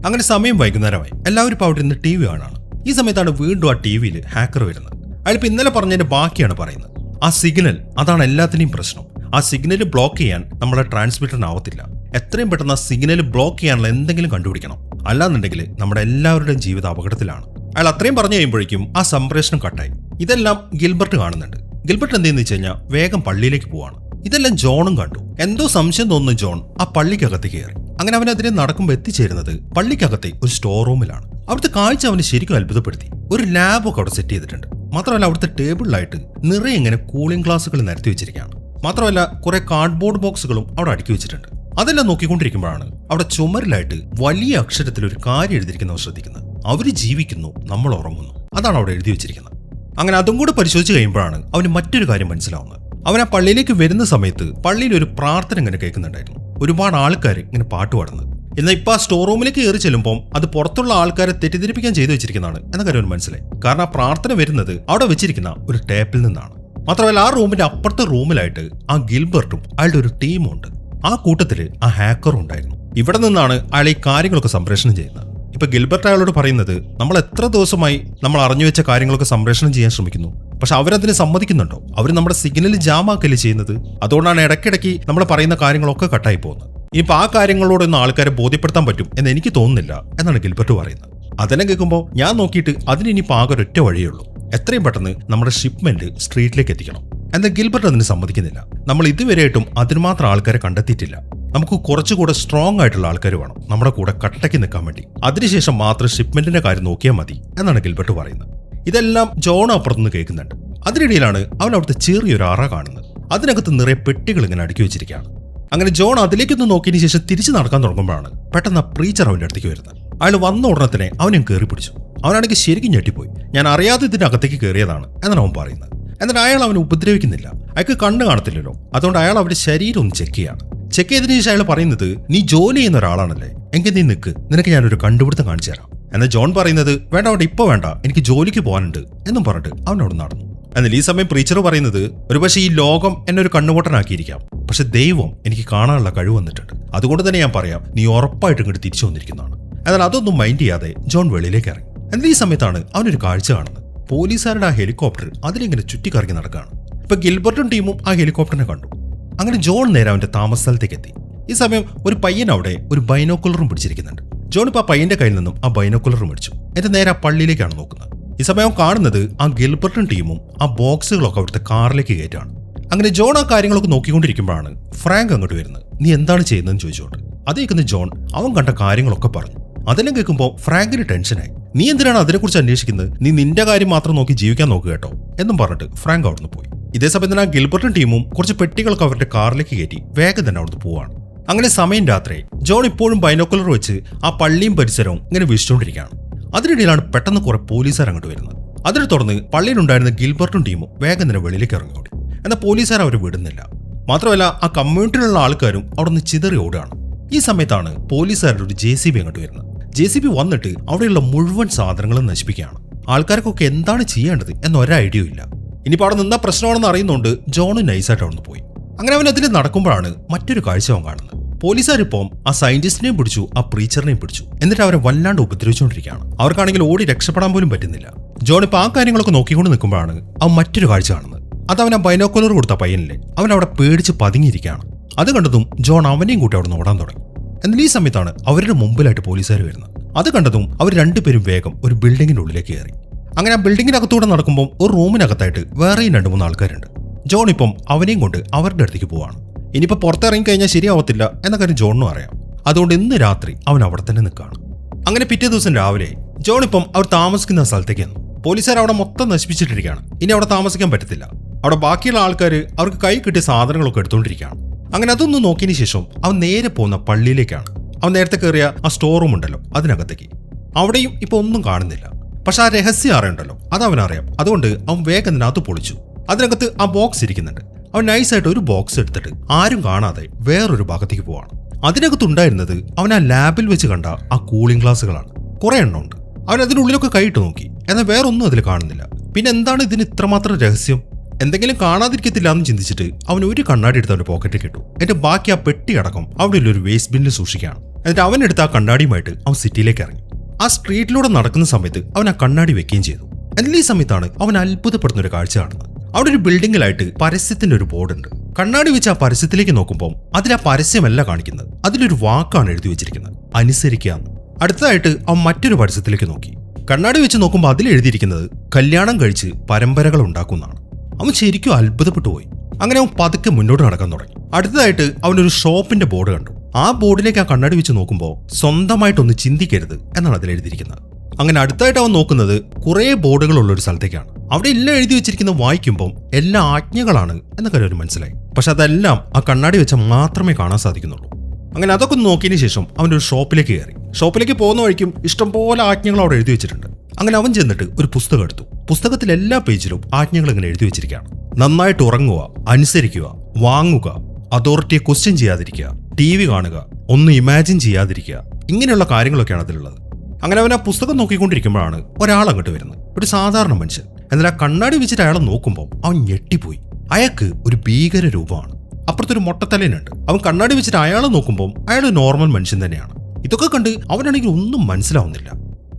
അങ്ങനെ സമയം വൈകുന്നേരമായി. എല്ലാവരും ഇപ്പോൾ അവിടെ നിന്ന് TV കാണാണ്. ഈ സമയത്താണ് വീണ്ടും ആ TVയിൽ ഹാക്കർ വരുന്നത്. അയാളിപ്പോൾ ഇന്നലെ പറഞ്ഞതിന്റെ ബാക്കിയാണ് പറയുന്നത്. ആ സിഗ്നൽ, അതാണ് എല്ലാത്തിനെയും പ്രശ്നം. ആ സിഗ്നൽ ബ്ലോക്ക് ചെയ്യാൻ നമ്മുടെ ട്രാൻസ്മിറ്ററിനാവത്തില്ല. എത്രയും പെട്ടെന്ന് ആ സിഗ്നൽ ബ്ലോക്ക് ചെയ്യാനുള്ള എന്തെങ്കിലും കണ്ടുപിടിക്കണം. അല്ലാന്നുണ്ടെങ്കിൽ നമ്മുടെ എല്ലാവരുടെയും ജീവിതം അപകടത്തിലാണ്. അയാൾ അത്രയും പറഞ്ഞു കഴിയുമ്പോഴേക്കും ആ സംപ്രേഷണം കട്ടായി. ഇതെല്ലാം ഗിൽബർട്ട് കാണുന്നുണ്ട്. ഗിൽബർട്ട് എന്തെന്ന് വെച്ച് കഴിഞ്ഞാൽ വേഗം പള്ളിയിലേക്ക് പോവാണ്. ഇതെല്ലാം ജോണും കണ്ടു. എന്തോ സംശയം തോന്നുന്ന ജോൺ ആ പള്ളിക്കകത്ത് കയറി. അങ്ങനെ അവനതിനെ നടക്കുമ്പോൾ എത്തിച്ചേരുന്നത് പള്ളിക്കകത്തെ ഒരു സ്റ്റോർ റൂമിലാണ്. അവിടുത്തെ കാഴ്ച അവന് ശരിക്കും അത്ഭുതപ്പെടുത്തി. ഒരു ലാബൊക്കെ അവിടെ സെറ്റ് ചെയ്തിട്ടുണ്ട്. മാത്രമല്ല അവിടുത്തെ ടേബിളിലായിട്ട് നിറയെ ഇങ്ങനെ കൂളിംഗ് ഗ്ലാസുകൾ നിരത്തി വെച്ചിരിക്കുകയാണ്. മാത്രമല്ല കുറെ കാർഡ്ബോർഡ് ബോക്സുകളും അവിടെ അടുക്കി വെച്ചിട്ടുണ്ട്. അതെല്ലാം നോക്കിക്കൊണ്ടിരിക്കുമ്പോഴാണ് അവിടെ ചുമരിലായിട്ട് വലിയ അക്ഷരത്തിൽ ഒരു കാര്യം എഴുതിയിരിക്കുന്നവർ ശ്രദ്ധിക്കുന്നത്. അവര് ജീവിക്കുന്നു, നമ്മൾ ഉറങ്ങുന്നു. അതാണ് അവിടെ എഴുതി വെച്ചിരിക്കുന്നത്. അങ്ങനെ അതും കൂടെ പരിശോധിച്ച് കഴിയുമ്പോഴാണ് അവന് മറ്റൊരു കാര്യം മനസ്സിലാവുന്നത്. അവൻ ആ പള്ളിയിലേക്ക് വരുന്ന സമയത്ത് പള്ളിയിൽ ഒരു പ്രാർത്ഥന ഇങ്ങനെ കേൾക്കുന്നുണ്ടായിരുന്നു. ഒരുപാട് ആൾക്കാർ ഇങ്ങനെ പാട്ട് പാടുന്നത്. എന്നാൽ ഇപ്പൊ ആ സ്റ്റോർ റൂമിലേക്ക് കയറി ചെല്ലുമ്പോൾ അത് പുറത്തുള്ള ആൾക്കാരെ തെറ്റിദ്ധരിപ്പിക്കാൻ ചെയ്തു വെച്ചിരിക്കുന്നതാണ് എന്ന കാര്യം അവന് മനസ്സിലായി. കാരണം ആ പ്രാർത്ഥന വരുന്നത് അവിടെ വെച്ചിരിക്കുന്ന ഒരു ടേപ്പിൽ നിന്നാണ്. മാത്രമല്ല ആ റൂമിന്റെ അപ്പുറത്തെ റൂമിലായിട്ട് ആ ഗിൽബർട്ടും അയാളുടെ ഒരു ടീമും ഉണ്ട്. ആ കൂട്ടത്തില് ആ ഹാക്കറും ഉണ്ടായിരുന്നു. ഇവിടെ നിന്നാണ് അയാൾ ഈ കാര്യങ്ങളൊക്കെ സംപ്രേഷണം ചെയ്യുന്നത്. ഇപ്പൊ ഗിൽബർട്ട് അയാളോട് പറയുന്നത്, നമ്മൾ എത്ര ദിവസമായി നമ്മൾ അറിഞ്ഞു വെച്ച കാര്യങ്ങളൊക്കെ സംപ്രേഷണം ചെയ്യാൻ ശ്രമിക്കുന്നു, പക്ഷെ അവരതിന് സമ്മതിക്കുന്നുണ്ടോ? അവർ നമ്മുടെ സിഗ്നൽ ജാമാക്കല്ലേ ചെയ്യുന്നത്. അതുകൊണ്ടാണ് ഇടയ്ക്കിടയ്ക്ക് നമ്മൾ പറയുന്ന കാര്യങ്ങളൊക്കെ കട്ടായി പോകുന്നത്. ഇപ്പൊ ആ കാര്യങ്ങളോടൊന്നും ആൾക്കാരെ ബോധ്യപ്പെടുത്താൻ പറ്റും എന്ന് എനിക്ക് തോന്നുന്നില്ല എന്നാണ് ഗിൽബർട്ട് പറയുന്നത്. അതെല്ലാം കേൾക്കുമ്പോൾ ഞാൻ നോക്കിയിട്ട് അതിനിപ്പോൾ ആകെ ഒരൊറ്റ വഴിയേ ഉള്ളൂ. എത്രയും പെട്ടെന്ന് നമ്മുടെ ഷിപ്മെന്റ് സ്ട്രീറ്റിലേക്ക് എത്തിക്കണം. എന്നാൽ ഗിൽബർട്ട് അതിന് സമ്മതിക്കുന്നില്ല. നമ്മൾ ഇതുവരെയായിട്ടും അതിന് മാത്രം ആൾക്കാരെ കണ്ടെത്തിയിട്ടില്ല. നമുക്ക് കുറച്ചുകൂടെ സ്ട്രോങ് ആയിട്ടുള്ള ആൾക്കാർ വേണം നമ്മുടെ കൂടെ കട്ടയ്ക്ക് നിൽക്കാൻ വേണ്ടി. അതിനുശേഷം മാത്രം ഷിപ്മെന്റിന്റെ കാര്യം നോക്കിയാൽ മതി എന്നാണ് ഗിൽബർട്ട് പറയുന്നത്. ഇതെല്ലാം ജോൺ അപ്പുറത്തുനിന്ന് കേൾക്കുന്നുണ്ട്. അതിനിടയിലാണ് അവൻ അവിടുത്തെ ചെറിയൊരു അറ കാണുന്നത്. അതിനകത്ത് നിറയെ പെട്ടികൾ ഇങ്ങനെ അടുക്കി വെച്ചിരിക്കുകയാണ്. അങ്ങനെ ജോൺ അതിലേക്കൊന്ന് നോക്കിയതിനു ശേഷം തിരിച്ചു നടക്കാൻ തുടങ്ങുമ്പോഴാണ് പെട്ടെന്ന് പ്രീച്ചർ അവന്റെ അടുത്തേക്ക് വരുന്നത്. അയാൾ വന്ന ഉടനെ തന്നെ അവനെ കയറി പിടിച്ചു. അവനാണെങ്കിൽ ശരിക്കും ഞെട്ടിപ്പോയി. ഞാൻ അറിയാതെ ഇതിന്റെ അകത്തേക്ക് കയറിയതാണ് എന്നാണ് അവൻ പറയുന്നത്. എന്നാൽ അയാൾ അവനെ ഉപദ്രവിക്കുന്നില്ല. അയാൾക്ക് കണ്ണ് കാണത്തില്ലല്ലോ. അതുകൊണ്ട് അയാൾ അവന്റെ ശരീരം ഒന്ന് ചെക്ക് ചെയ്യാണ്. ചെക്ക് ചെയ്തതിനു ശേഷം അയാൾ പറയുന്നത്, നീ ജോലി ചെയ്യുന്ന ഒരാളാണല്ലേ, എങ്കിൽ നീ നിൽക്ക്, നിനക്ക് ഞാനൊരു കണ്ടുപിടുത്തം കാണിച്ചു തരാം. എന്നാൽ ജോൺ പറയുന്നത്, വേണ്ട വേണ്ട, ഇപ്പൊ വേണ്ട, എനിക്ക് ജോലിക്ക് പോകാനുണ്ട് എന്നും പറഞ്ഞിട്ട് അവനോട് നടന്നു. എന്നാൽ ഈ സമയം പ്രീച്ചർ പറയുന്നത്, ഒരുപക്ഷെ ഈ ലോകം എന്നെ ഒരു കണ്ണുപൊട്ടനാക്കിയിരിക്കാം, പക്ഷെ ദൈവം എനിക്ക് കാണാനുള്ള കഴിവ് വന്നിട്ടുണ്ട്. അതുകൊണ്ട് തന്നെ ഞാൻ പറയാം, നീ ഉറപ്പായിട്ടും ഇങ്ങോട്ട് തിരിച്ചു വന്നിരിക്കുന്നതാണ്. എന്നാൽ അതൊന്നും മൈൻഡ് ചെയ്യാതെ ജോൺ വെളിയിലേക്ക് ഇറങ്ങി. എന്നാൽ ഈ സമയത്താണ് അവനൊരു കാഴ്ച കാണുന്നത്. പോലീസുകാരുടെ ആ ഹെലികോപ്റ്റർ അതിലിങ്ങനെ ചുറ്റിക്കറങ്ങി നടക്കുകയാണ്. ഇപ്പൊ ഗിൽബർട്ടും ടീമും ആ ഹെലികോപ്റ്ററിനെ കണ്ടു. അങ്ങനെ ജോൺ നേരെ അവന്റെ താമസ സ്ഥലത്തേക്ക് എത്തി. ഈ സമയം ഒരു പയ്യൻ അവിടെ ഒരു ബൈനോക്കുലറും പിടിച്ചിരിക്കുന്നുണ്ട്. ജോൺ ഇപ്പൊ ആ പയ്യന്റെ കയ്യിൽ നിന്നും ആ ബൈനോക്കുലർ മേടിച്ചു. എന്നിട്ട് നേരെ ആ പള്ളിയിലേക്കാണ് നോക്കുന്നത്. ഈ സമയം കാണുന്നത് ആ ഗിൽബർട്ടും ടീമും ആ ബോക്സുകളൊക്കെ അവിടുത്തെ കാറിലേക്ക് കയറ്റാണ്. അങ്ങനെ ജോൺ ആ കാര്യങ്ങളൊക്കെ നോക്കിക്കൊണ്ടിരിക്കുമ്പോഴാണ് ഫ്രാങ്ക് അങ്ങോട്ട് വരുന്നത്. നീ എന്താണ് ചെയ്യുന്നതെന്ന് ചോദിച്ചോട്ട്. അത് കേൾക്കുന്ന ജോൺ അവൻ കണ്ട കാര്യങ്ങളൊക്കെ പറഞ്ഞു. അതെല്ലാം കേൾക്കുമ്പോൾ ഫ്രാങ്കിന് ടെൻഷനായി. നീ എന്തിനാണ് അതിനെക്കുറിച്ച് അന്വേഷിക്കുന്നത്? നീ നിന്റെ കാര്യം മാത്രം നോക്കി ജീവിക്കാൻ നോക്കുക കേട്ടോ എന്നും പറഞ്ഞിട്ട് ഫ്രാങ്ക് അവിടുന്ന് പോയി. ഇതേ സമയത്ത് ആ ഗിൽബർട്ടും ടീമും കുറച്ച് പെട്ടികളൊക്കെ അവരുടെ കാറിലേക്ക് കയറ്റി വേഗം തന്നെ അവിടുന്ന് പോവാണ്. അങ്ങനെ സമയം രാത്രി. ജോൺ ഇപ്പോഴും ബൈനോക്കുലർ വെച്ച് ആ പള്ളിയും പരിസരവും ഇങ്ങനെ വീക്ഷിച്ചുകൊണ്ടിരിക്കുകയാണ്. അതിനിടയിലാണ് പെട്ടെന്ന് കുറെ പോലീസുകാർ അങ്ങോട്ട് വരുന്നത്. അതിനെ തുടർന്ന് പള്ളിയിലുണ്ടായിരുന്ന ഗിൽബർട്ടും ടീമും വേഗം തന്നെ വെളിയിലേക്ക് ഇറങ്ങിയോടി. എന്നാൽ പോലീസുകാർ അവർ വിടുന്നില്ല. മാത്രമല്ല ആ കമ്മ്യൂണിറ്റിയിലുള്ള ആൾക്കാരും അവിടെ നിന്ന് ചിതറി ഓടുകയാണ്. ഈ സമയത്താണ് പോലീസുകാരുടെ ഒരു JCB അങ്ങോട്ട് വരുന്നത്. JCB വന്നിട്ട് അവിടെയുള്ള മുഴുവൻ സാധനങ്ങളും നശിപ്പിക്കുകയാണ്. ആൾക്കാർക്കൊക്കെ എന്താണ് ചെയ്യേണ്ടത് എന്നൊരു ഐഡിയ ഇല്ല. ഇനിയിപ്പോൾ അവിടെ നിന്ന പ്രശ്നമാണെന്ന് അറിയുന്നതുകൊണ്ട് ജോൺ നൈസായിട്ട് അവിടെ നിന്ന് പോയി. അങ്ങനെ അവൻ അതിൽ നടക്കുമ്പോഴാണ് മറ്റൊരു കാഴ്ച അവൻ കാണുന്നത്. പോലീസുകാരിപ്പം ആ സയന്റിസ്റ്റിനെയും പിടിച്ചു, ആ പ്രീച്ചറിനെയും പിടിച്ചു. എന്നിട്ട് അവരെ വല്ലാണ്ട് ഉപദ്രവിച്ചുകൊണ്ടിരിക്കുകയാണ്. അവർക്കാണെങ്കിൽ ഓടി രക്ഷപ്പെടാൻ പോലും പറ്റുന്നില്ല. ജോൺ ഇപ്പം ആ കാര്യങ്ങളൊക്കെ നോക്കിക്കൊണ്ട് നിൽക്കുമ്പോഴാണ് അവൻ മറ്റൊരു കാഴ്ച കാണുന്നത്. അത് അവൻ ആ ബൈനോക്കുലർ കൊടുത്ത പയ്യനില്ലേ, അവൻ അവിടെ പേടിച്ച് പതുങ്ങിയിരിക്കുകയാണ്. അത് കണ്ടതും ജോൺ അവനെയും കൂട്ടി അവിടെ നിന്ന് ഓടാൻ തുടങ്ങി. എന്നാൽ ഈ സമയത്താണ് അവരുടെ മുമ്പിലായിട്ട് പോലീസുകാർ വരുന്നത്. അത് കണ്ടതും അവർ രണ്ടുപേരും വേഗം ഒരു ബിൽഡിങ്ങിന്റെ ഉള്ളിലേക്ക് കയറി. അങ്ങനെ ആ ബിൽഡിങ്ങിനകത്തൂടെ നടക്കുമ്പോൾ ഒരു റൂമിനകത്തായിട്ട് വേറെയും 2-3 ആൾക്കാരുണ്ട്. ജോൺ ഇപ്പം അവനെയും കൊണ്ട് അവരുടെ അടുത്തേക്ക് പോവാണ്. ഇനിയിപ്പോൾ പുറത്തിറങ്ങി കഴിഞ്ഞാൽ ശരിയാവത്തില്ല എന്ന കാര്യം ജോണിനും അറിയാം. അതുകൊണ്ട് ഇന്ന് രാത്രി അവൻ അവിടെ തന്നെ നിൽക്കുകയാണ്. അങ്ങനെ പിറ്റേ ദിവസം രാവിലെ ജോൺ ഇപ്പം അവർ താമസിക്കുന്ന സ്ഥലത്തേക്ക് വന്നു. പോലീസുകാർ അവിടെ മൊത്തം നശിപ്പിച്ചിട്ടിരിക്കുകയാണ്. ഇനി അവിടെ താമസിക്കാൻ പറ്റത്തില്ല. അവിടെ ബാക്കിയുള്ള ആൾക്കാർ അവർക്ക് കൈ കിട്ടിയ സാധനങ്ങളൊക്കെ എടുത്തുകൊണ്ടിരിക്കുകയാണ്. അങ്ങനെ അതൊന്നും നോക്കിയതിന് ശേഷം അവൻ നേരെ പോകുന്ന പള്ളിയിലേക്കാണ്. അവൻ നേരത്തെ കയറിയ ആ സ്റ്റോർ റൂം ഉണ്ടല്ലോ അതിനകത്തേക്ക്. അവിടെയും ഇപ്പൊ ഒന്നും കാണുന്നില്ല. പക്ഷെ ആ രഹസ്യം അറിയണ്ടല്ലോ, അത് അവനറിയാം. അതുകൊണ്ട് അവൻ വേഗം അതിനകത്ത് പൊളിച്ചു. അതിനകത്ത് ആ ബോക്സ് ഇരിക്കുന്നുണ്ട്. അവൻ നൈസായിട്ട് ഒരു ബോക്സ് എടുത്തിട്ട് ആരും കാണാതെ വേറൊരു ഭാഗത്തേക്ക് പോവാണ്. അതിനകത്തുണ്ടായിരുന്നത് അവൻ ആ ലാബിൽ വെച്ച് കണ്ട ആ കൂളിംഗ് ഗ്ലാസുകളാണ്. കുറെ എണ്ണം ഉണ്ട്. അവൻ അതിനുള്ളിലൊക്കെ കൈയിട്ട് നോക്കി. എന്നാൽ വേറൊന്നും അതിൽ കാണുന്നില്ല. പിന്നെ എന്താണ് ഇതിന് ഇത്രമാത്രം രഹസ്യം? എന്തെങ്കിലും കാണാതിരിക്കത്തില്ല എന്ന് ചിന്തിച്ചിട്ട് അവൻ ഒരു കണ്ണാടി എടുത്ത് അവന്റെ പോക്കറ്റിൽ കിട്ടു. എന്നിട്ട് ബാക്കി ആ പെട്ടി അടക്കം അവിടെ ഒരു വേസ്റ്റ് ബിന്നിൽ സൂക്ഷിക്കുകയാണ്. എന്നിട്ട് അവൻ എടുത്ത ആ കണ്ണാടിയുമായിട്ട് അവൻ സിറ്റിയിലേക്ക് ഇറങ്ങി. ആ സ്ട്രീറ്റിലൂടെ നടക്കുന്ന സമയത്ത് അവൻ ആ കണ്ണാടി വെക്കുകയും ചെയ്തു. എന്നാൽ ഈ സമയത്താണ് അവൻ അത്ഭുതപ്പെടുന്ന ഒരു കാഴ്ച കാണുന്നത്. അവിടെ ഒരു ബിൽഡിങ്ങിലായിട്ട് പരസ്യത്തിന്റെ ഒരു ബോർഡ് ഉണ്ട്. കണ്ണാടി വെച്ച് ആ പരസ്യത്തിലേക്ക് നോക്കുമ്പോൾ അതിൽ ആ പരസ്യമല്ല കാണിക്കുന്നത്. അതിലൊരു വാക്കാണ് എഴുതി വെച്ചിരിക്കുന്നത്, അനുസരിക്കുക. അടുത്തതായിട്ട് അവൻ മറ്റൊരു പരസ്യത്തിലേക്ക് നോക്കി. കണ്ണാടി വെച്ച് നോക്കുമ്പോൾ അതിൽ എഴുതിയിരിക്കുന്നത് കല്യാണം കഴിച്ച് പരമ്പരകൾ ഉണ്ടാക്കുന്നതാണ്. അവൻ ശരിക്കും അത്ഭുതപ്പെട്ടു പോയി. അങ്ങനെ അവൻ പതുക്കെ മുന്നോട്ട് നടക്കാൻ തുടങ്ങി. അടുത്തതായിട്ട് അവനൊരു ഷോപ്പിന്റെ ബോർഡ് കണ്ടു. ആ ബോർഡിലേക്ക് ആ കണ്ണാടി വെച്ച് നോക്കുമ്പോൾ സ്വന്തമായിട്ടൊന്ന് ചിന്തിക്കരുത് എന്നാണ് അതിൽ എഴുതിയിരിക്കുന്നത്. അങ്ങനെ അടുത്തായിട്ട് അവൻ നോക്കുന്നത് കുറേ ബോർഡുകളുള്ള ഒരു സ്ഥലത്തേക്കാണ്. അവിടെ എല്ലാം എഴുതി വെച്ചിരിക്കുന്ന വായിക്കുമ്പോൾ എല്ലാ ആജ്ഞകളാണ് എന്ന കാര്യം അവന് മനസ്സിലായി. പക്ഷെ അതെല്ലാം ആ കണ്ണാടി വെച്ചാൽ മാത്രമേ കാണാൻ സാധിക്കുന്നുള്ളൂ. അങ്ങനെ അതൊക്കെ ഒന്ന് നോക്കിയതിന് ശേഷം അവൻ്റെ ഒരു ഷോപ്പിലേക്ക് കയറി. ഷോപ്പിലേക്ക് പോകുന്ന വഴിക്കും ഇഷ്ടംപോലെ ആജ്ഞകൾ അവിടെ എഴുതി വെച്ചിട്ടുണ്ട്. അങ്ങനെ അവൻ ചെന്നിട്ട് ഒരു പുസ്തകം എടുത്തു. പുസ്തകത്തിൽ എല്ലാ പേജിലും ആജ്ഞകൾ ഇങ്ങനെ എഴുതി വെച്ചിരിക്കുകയാണ്. നന്നായിട്ട് ഉറങ്ങുക, അനുസരിക്കുക, വാങ്ങുക, അതോറിറ്റിയെ ക്വസ്റ്റ്യൻ ചെയ്യാതിരിക്കുക, TV കാണുക, ഒന്നും ഇമാജിൻ ചെയ്യാതിരിക്കുക, ഇങ്ങനെയുള്ള കാര്യങ്ങളൊക്കെയാണ് അതിലുള്ളത്. അങ്ങനെ അവൻ ആ പുസ്തകം നോക്കിക്കൊണ്ടിരിക്കുമ്പോഴാണ് ഒരാൾ അങ്ങോട്ട് വരുന്നത്. ഒരു സാധാരണ മനുഷ്യൻ. എന്നാൽ ആ കണ്ണാടി വെച്ചിട്ട് അയാളെ നോക്കുമ്പോൾ അവൻ ഞെട്ടിപ്പോയി. അയാൾക്ക് ഒരു ഭീകര രൂപമാണ്. അപ്പുറത്തൊരു മൊട്ടത്തലേനുണ്ട്. അവൻ കണ്ണാടി വെച്ചിട്ട് അയാളെ നോക്കുമ്പോൾ അയാൾ നോർമൽ മനുഷ്യൻ തന്നെയാണ്. ഇതൊക്കെ കണ്ട് അവനാണെങ്കിൽ ഒന്നും മനസ്സിലാവുന്നില്ല.